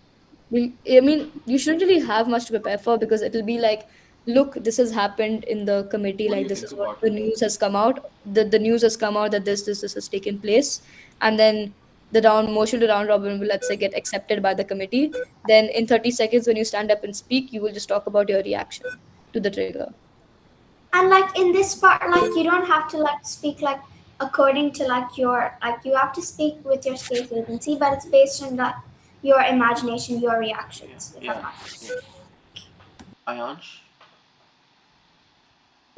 [SPEAKER 1] I mean, you shouldn't really have much to prepare for because it'll be like, look, this has happened in the committee.
[SPEAKER 4] What do
[SPEAKER 1] Like,
[SPEAKER 4] you
[SPEAKER 1] this
[SPEAKER 4] think
[SPEAKER 1] is what
[SPEAKER 4] about
[SPEAKER 1] the
[SPEAKER 4] it?
[SPEAKER 1] news has come out. The news has come out that this has taken place, and then the round motion to round robin will, let's say, get accepted by the committee. Then in 30 seconds, when you stand up and speak, you will just talk about your reaction to the trigger.
[SPEAKER 10] And like in this part, like you don't have to like speak like according to like your like you have to speak with your space agency, but it's based on like your imagination, your
[SPEAKER 4] Yeah,
[SPEAKER 10] reactions. If I'm
[SPEAKER 4] yeah,
[SPEAKER 10] not
[SPEAKER 4] yeah. Ayansh.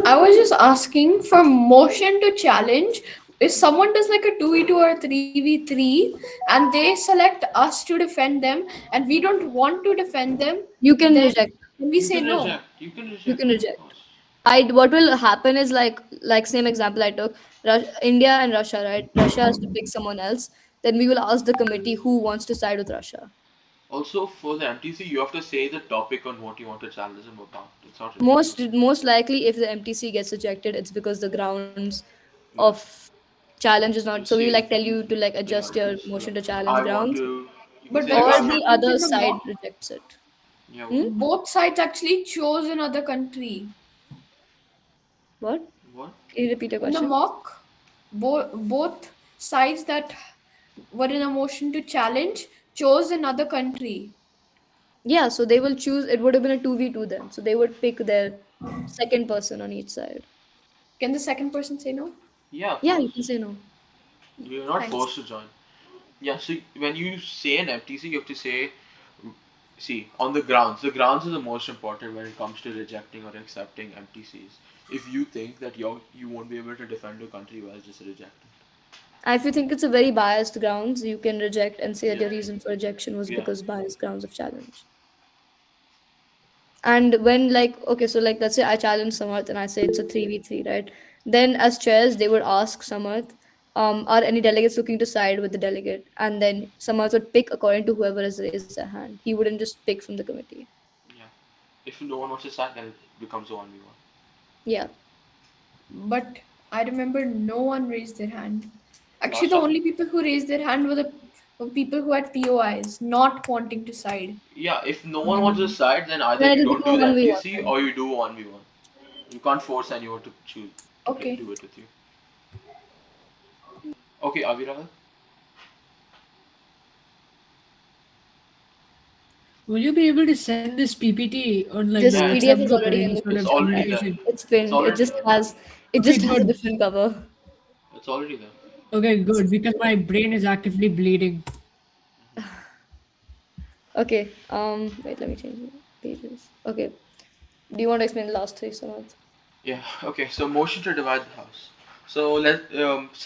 [SPEAKER 9] I was just asking for motion to challenge. If someone does like a 2v2 or 3v3 and they select us to defend them and we don't want to defend them,
[SPEAKER 1] You can
[SPEAKER 9] then
[SPEAKER 1] reject.
[SPEAKER 9] we
[SPEAKER 4] You
[SPEAKER 9] say
[SPEAKER 4] can
[SPEAKER 9] no.
[SPEAKER 4] reject. You can
[SPEAKER 1] You
[SPEAKER 4] reject,
[SPEAKER 1] can
[SPEAKER 4] of
[SPEAKER 1] reject.
[SPEAKER 4] course.
[SPEAKER 1] I what will happen is like same example I took, India and Russia, right? Russia has to pick someone else. Then we will ask the committee who wants to side with Russia.
[SPEAKER 4] Also, for the MTC, you have to say the topic on what you want to challenge them about. It's not rejecting.
[SPEAKER 1] Most likely, if the MTC gets rejected, it's because the grounds
[SPEAKER 4] Yeah.
[SPEAKER 1] of challenge is not.
[SPEAKER 4] You
[SPEAKER 1] So we will
[SPEAKER 4] say,
[SPEAKER 1] like tell you to like
[SPEAKER 4] yeah,
[SPEAKER 1] adjust your
[SPEAKER 4] yeah.
[SPEAKER 1] motion to challenge
[SPEAKER 4] I want
[SPEAKER 1] grounds,
[SPEAKER 4] to. You can
[SPEAKER 9] But
[SPEAKER 4] say
[SPEAKER 9] when
[SPEAKER 1] or
[SPEAKER 9] we
[SPEAKER 4] I
[SPEAKER 1] the
[SPEAKER 4] want.
[SPEAKER 9] started
[SPEAKER 1] other
[SPEAKER 9] in the
[SPEAKER 1] side
[SPEAKER 9] mock,
[SPEAKER 1] rejects it.
[SPEAKER 4] Yeah. What?
[SPEAKER 1] Hmm?
[SPEAKER 9] both sides actually chose another country.
[SPEAKER 1] What?
[SPEAKER 4] What?
[SPEAKER 1] Can you repeat your
[SPEAKER 9] In the
[SPEAKER 1] question?
[SPEAKER 9] mock, both sides that were in a motion to challenge chose another country.
[SPEAKER 1] Yeah, so they will choose. It would have been a 2v2 then. So they would pick their second person on each side.
[SPEAKER 9] Can the second person say no?
[SPEAKER 4] Yeah, of
[SPEAKER 1] Yeah, you
[SPEAKER 4] course.
[SPEAKER 1] can say no.
[SPEAKER 4] You're not
[SPEAKER 9] Thanks.
[SPEAKER 4] forced to join. Yeah, so when you say an MTC, you have to say, see, on the grounds are the most important when it comes to rejecting or accepting MTCs. If you think that you won't be able to defend your country well, just reject it.
[SPEAKER 1] If you think it's a very biased grounds, you can reject and say that
[SPEAKER 4] Yeah,
[SPEAKER 1] your reason for rejection was
[SPEAKER 4] yeah,
[SPEAKER 1] because biased grounds of challenge. And when like okay, so like let's say I challenge Samarth and I say it's a 3v3, right? Then as chairs, they would ask Samarth, are any delegates looking to side with the delegate? And then Samarth would pick according to whoever has raised their hand. He wouldn't just pick from the committee.
[SPEAKER 4] yeah. If no one wants to start, then it becomes a 1v1.
[SPEAKER 1] Yeah.
[SPEAKER 9] But I remember no one raised their hand. Actually,
[SPEAKER 4] Last
[SPEAKER 9] the
[SPEAKER 4] time,
[SPEAKER 9] only people who raised their hand were people who had POIs, not wanting to side.
[SPEAKER 4] yeah, if no one wants to side, then either
[SPEAKER 1] Then
[SPEAKER 4] you
[SPEAKER 1] it'll
[SPEAKER 4] don't
[SPEAKER 1] become
[SPEAKER 4] do
[SPEAKER 1] a
[SPEAKER 4] the
[SPEAKER 1] 1v1
[SPEAKER 4] MTC
[SPEAKER 1] then.
[SPEAKER 4] or you do 1v1. You can't force anyone to choose to
[SPEAKER 9] Okay.
[SPEAKER 4] do it with you. Okay, Aviral.
[SPEAKER 2] Will you be able to send this PPT on like the
[SPEAKER 1] This
[SPEAKER 4] Yeah,
[SPEAKER 2] WhatsApp
[SPEAKER 1] PDF is
[SPEAKER 2] group or
[SPEAKER 1] already
[SPEAKER 2] any
[SPEAKER 1] in the
[SPEAKER 2] sort
[SPEAKER 1] group
[SPEAKER 4] it's
[SPEAKER 2] of
[SPEAKER 1] chat,
[SPEAKER 4] already
[SPEAKER 1] right?
[SPEAKER 4] there.
[SPEAKER 2] communication?
[SPEAKER 1] It's
[SPEAKER 4] It's
[SPEAKER 1] pinned.
[SPEAKER 4] already there.
[SPEAKER 1] It
[SPEAKER 2] Okay,
[SPEAKER 1] just has a
[SPEAKER 2] good.
[SPEAKER 1] different cover.
[SPEAKER 4] It's already there.
[SPEAKER 2] Okay, good. Because my brain is actively bleeding.
[SPEAKER 1] Okay. Wait, let me change the pages. Okay. Do you want to explain the last three, Samarth?
[SPEAKER 4] Yeah. Okay. So motion to divide the house. So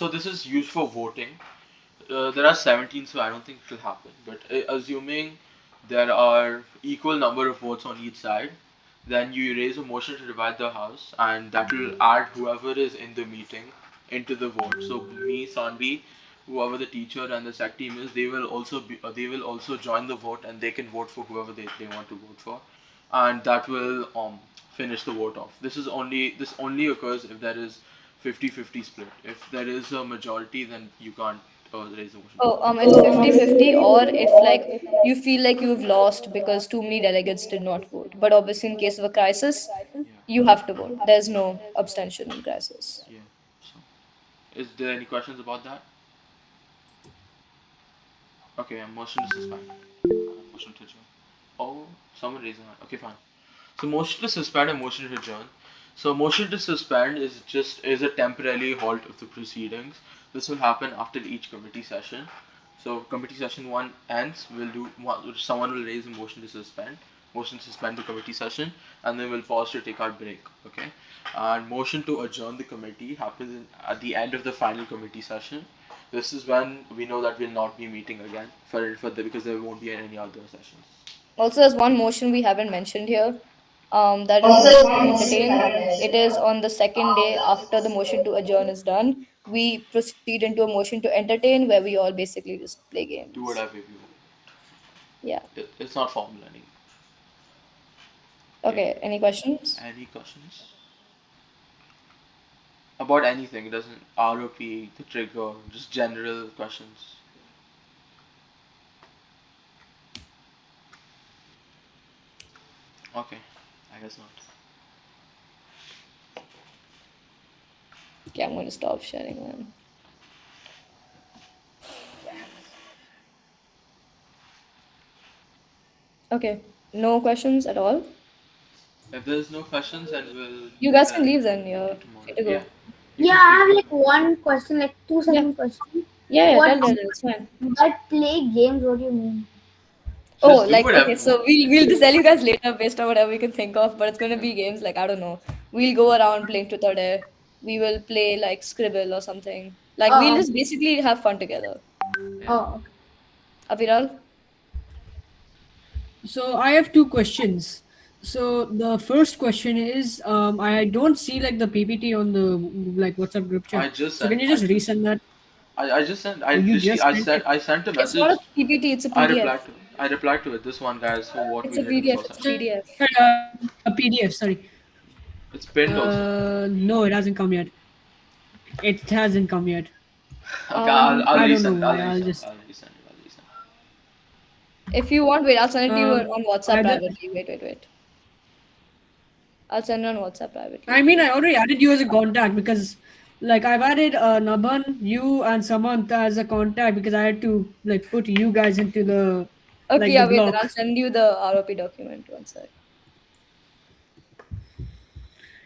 [SPEAKER 4] this is used for voting. There are 17, so I don't think it will happen. But assuming there are equal number of votes on each side, then you raise a motion to divide the house, and that will add whoever is in the meeting into the vote. So me, Sanvi, whoever the teacher and the sec team is, they will also join the vote, and they can vote for whoever they want to vote for, and that will finish the vote off. This only occurs if there is 50-50 split. If there is a majority, then you can't raise the motion to
[SPEAKER 1] Oh,
[SPEAKER 4] divide the
[SPEAKER 1] it's
[SPEAKER 4] house.
[SPEAKER 1] 50-50, or if like you feel like you've lost because too many delegates did not vote. But obviously, in case of a crisis,
[SPEAKER 4] Yeah,
[SPEAKER 1] you have to vote. There's no abstention in crisis.
[SPEAKER 4] yeah. So, is there any questions about that? Okay, a motion to suspend. Motion to adjourn. Oh, someone raising hand. Okay, fine. So motion to suspend and motion to adjourn. So motion to suspend is a temporary halt of the proceedings. This will happen after each committee session. So committee session one ends. Someone will raise a motion to suspend the committee session, and then we'll pause to take our break. Okay. And motion to adjourn the committee happens at the end of the final committee session. This is when we know that we'll not be meeting again because there won't be any other sessions.
[SPEAKER 1] Also, there's one motion we haven't mentioned here. That is
[SPEAKER 3] Also,
[SPEAKER 1] motion
[SPEAKER 3] there's
[SPEAKER 1] to
[SPEAKER 3] one motion we
[SPEAKER 1] entertain.
[SPEAKER 3] haven't
[SPEAKER 1] It
[SPEAKER 3] mentioned.
[SPEAKER 1] is on the second day after the motion to adjourn is done. We proceed into a motion to entertain, where we all basically just play
[SPEAKER 4] Do
[SPEAKER 1] games.
[SPEAKER 4] whatever you want.
[SPEAKER 1] Yeah.
[SPEAKER 4] It's not formal anymore. Okay.
[SPEAKER 1] Okay. Any questions?
[SPEAKER 4] Any questions about anything? It doesn't ROP, the trigger, just general questions. Okay, I guess not.
[SPEAKER 1] Okay, I'm going to stop sharing them. Okay. No questions at all.
[SPEAKER 4] If there's no questions, then we'll
[SPEAKER 1] You guys can
[SPEAKER 4] then
[SPEAKER 1] leave then.
[SPEAKER 4] meet
[SPEAKER 1] You're
[SPEAKER 4] you tomorrow.
[SPEAKER 1] free to
[SPEAKER 4] Yeah,
[SPEAKER 1] go.
[SPEAKER 4] you
[SPEAKER 10] Yeah,
[SPEAKER 4] can
[SPEAKER 10] I
[SPEAKER 4] speak.
[SPEAKER 10] have like one question, like two
[SPEAKER 1] Yeah.
[SPEAKER 10] second question.
[SPEAKER 1] Yeah.
[SPEAKER 10] What
[SPEAKER 1] Tell. It's fine.
[SPEAKER 10] by play games? What do you mean?
[SPEAKER 1] Oh,
[SPEAKER 4] Just do
[SPEAKER 1] like
[SPEAKER 4] whatever
[SPEAKER 1] okay,
[SPEAKER 4] you
[SPEAKER 1] so
[SPEAKER 4] want.
[SPEAKER 1] we'll just tell you guys later based on whatever we can think of, but it's gonna be games like I don't know. We'll go around playing truth or dare. We will play like Scribble or something. Like we'll
[SPEAKER 10] Oh,
[SPEAKER 1] just basically have fun together.
[SPEAKER 4] Yeah.
[SPEAKER 10] oh, okay.
[SPEAKER 1] Aviral?
[SPEAKER 2] So I have two questions. So the first question is, I don't see like the PPT on the like WhatsApp group
[SPEAKER 4] I
[SPEAKER 2] chat.
[SPEAKER 4] just
[SPEAKER 2] So can
[SPEAKER 4] sent.
[SPEAKER 2] you
[SPEAKER 4] I
[SPEAKER 2] just
[SPEAKER 4] just.
[SPEAKER 2] resend that?
[SPEAKER 4] I just sent.
[SPEAKER 2] Or
[SPEAKER 4] I
[SPEAKER 2] you
[SPEAKER 4] literally.
[SPEAKER 2] just
[SPEAKER 4] I
[SPEAKER 2] sent
[SPEAKER 4] said.
[SPEAKER 2] it?
[SPEAKER 4] I sent a
[SPEAKER 1] It's not
[SPEAKER 4] message.
[SPEAKER 1] a PPT, it's a
[SPEAKER 4] I
[SPEAKER 1] PDF.
[SPEAKER 4] replied to. I replied to it. This one, guys. For what
[SPEAKER 1] It's
[SPEAKER 4] we
[SPEAKER 1] a
[SPEAKER 4] did in the
[SPEAKER 1] PDF,
[SPEAKER 4] first
[SPEAKER 1] it's a
[SPEAKER 4] session.
[SPEAKER 1] PDF.
[SPEAKER 2] Sorry, a PDF. Sorry.
[SPEAKER 4] It's pinned also.
[SPEAKER 2] No, it hasn't come yet. It hasn't come yet.
[SPEAKER 4] Okay, I'll
[SPEAKER 2] I don't know
[SPEAKER 4] resend it.
[SPEAKER 2] why. I'll just.
[SPEAKER 4] I'll resend it. I'll resend it.
[SPEAKER 1] If you want, wait, I'll send it to you on WhatsApp
[SPEAKER 2] Either.
[SPEAKER 1] privately. Wait. I'll send it on WhatsApp
[SPEAKER 2] I
[SPEAKER 1] privately.
[SPEAKER 2] mean, I already added you as a contact because, like, I've added Naban, you, and Samantha as a contact because I had to like put you guys into the
[SPEAKER 1] Okay,
[SPEAKER 2] like the
[SPEAKER 1] yeah, wait, then I'll
[SPEAKER 2] block.
[SPEAKER 1] send you the ROP document one sec.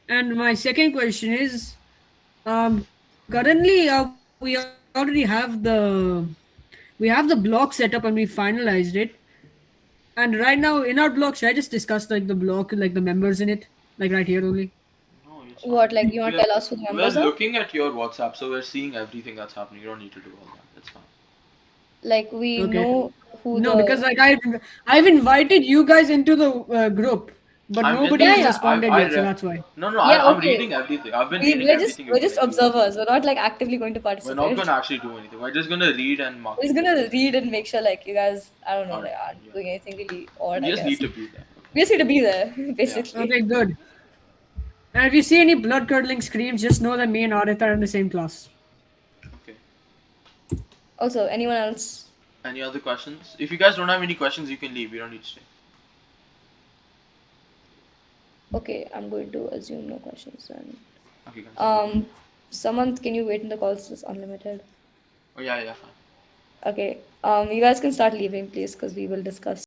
[SPEAKER 2] And my second question is, currently we already have the block set up and we finalized it. And right now in our block, should I just discuss like the block, like the members in it, like right here only?
[SPEAKER 4] No, it's fine.
[SPEAKER 1] What, like you wanna
[SPEAKER 4] We're
[SPEAKER 1] tell us who the
[SPEAKER 4] we're
[SPEAKER 1] members are?
[SPEAKER 4] looking at your WhatsApp, so we're seeing everything that's happening. You don't need to do all that. That's fine.
[SPEAKER 1] Like we
[SPEAKER 2] Okay.
[SPEAKER 1] know who
[SPEAKER 2] No, because
[SPEAKER 1] the
[SPEAKER 2] like I've invited you guys into the group, but
[SPEAKER 4] I'm in
[SPEAKER 2] nobody
[SPEAKER 4] the
[SPEAKER 1] yeah,
[SPEAKER 2] has
[SPEAKER 1] yeah.
[SPEAKER 4] group.
[SPEAKER 2] responded yet, so that's why.
[SPEAKER 1] Yeah,
[SPEAKER 4] I'm
[SPEAKER 1] okay.
[SPEAKER 4] reading everything. I've been
[SPEAKER 1] We
[SPEAKER 4] reading
[SPEAKER 1] we're just
[SPEAKER 4] everything
[SPEAKER 1] we're
[SPEAKER 4] you've
[SPEAKER 1] just
[SPEAKER 4] been doing.
[SPEAKER 1] observers. We're not like actively going to
[SPEAKER 4] We're not
[SPEAKER 1] participate.
[SPEAKER 4] gonna actually do anything. We're just gonna read and mark
[SPEAKER 1] We're
[SPEAKER 4] it.
[SPEAKER 1] just gonna read and make sure like you guys I don't know, like
[SPEAKER 4] Alright,
[SPEAKER 1] aren't
[SPEAKER 4] yeah.
[SPEAKER 1] doing anything really odd,
[SPEAKER 4] You
[SPEAKER 1] I
[SPEAKER 4] just need
[SPEAKER 1] guess.
[SPEAKER 4] to be there. Okay.
[SPEAKER 1] We just need to be there,
[SPEAKER 4] Yeah.
[SPEAKER 1] basically.
[SPEAKER 2] Okay, good. And if you see any blood curdling screams, just know that me and Audit are in the same class.
[SPEAKER 4] Okay.
[SPEAKER 1] Also, anyone else?
[SPEAKER 4] Any other questions? If you guys don't have any questions, you can leave. You don't need to stay.
[SPEAKER 1] Okay, I'm going to assume no questions then.
[SPEAKER 4] Okay, guys.
[SPEAKER 1] Um, Samant, can you wait in the calls? It's unlimited.
[SPEAKER 4] Oh yeah, yeah, fine.
[SPEAKER 1] Okay. You guys can start leaving, please, because we will discuss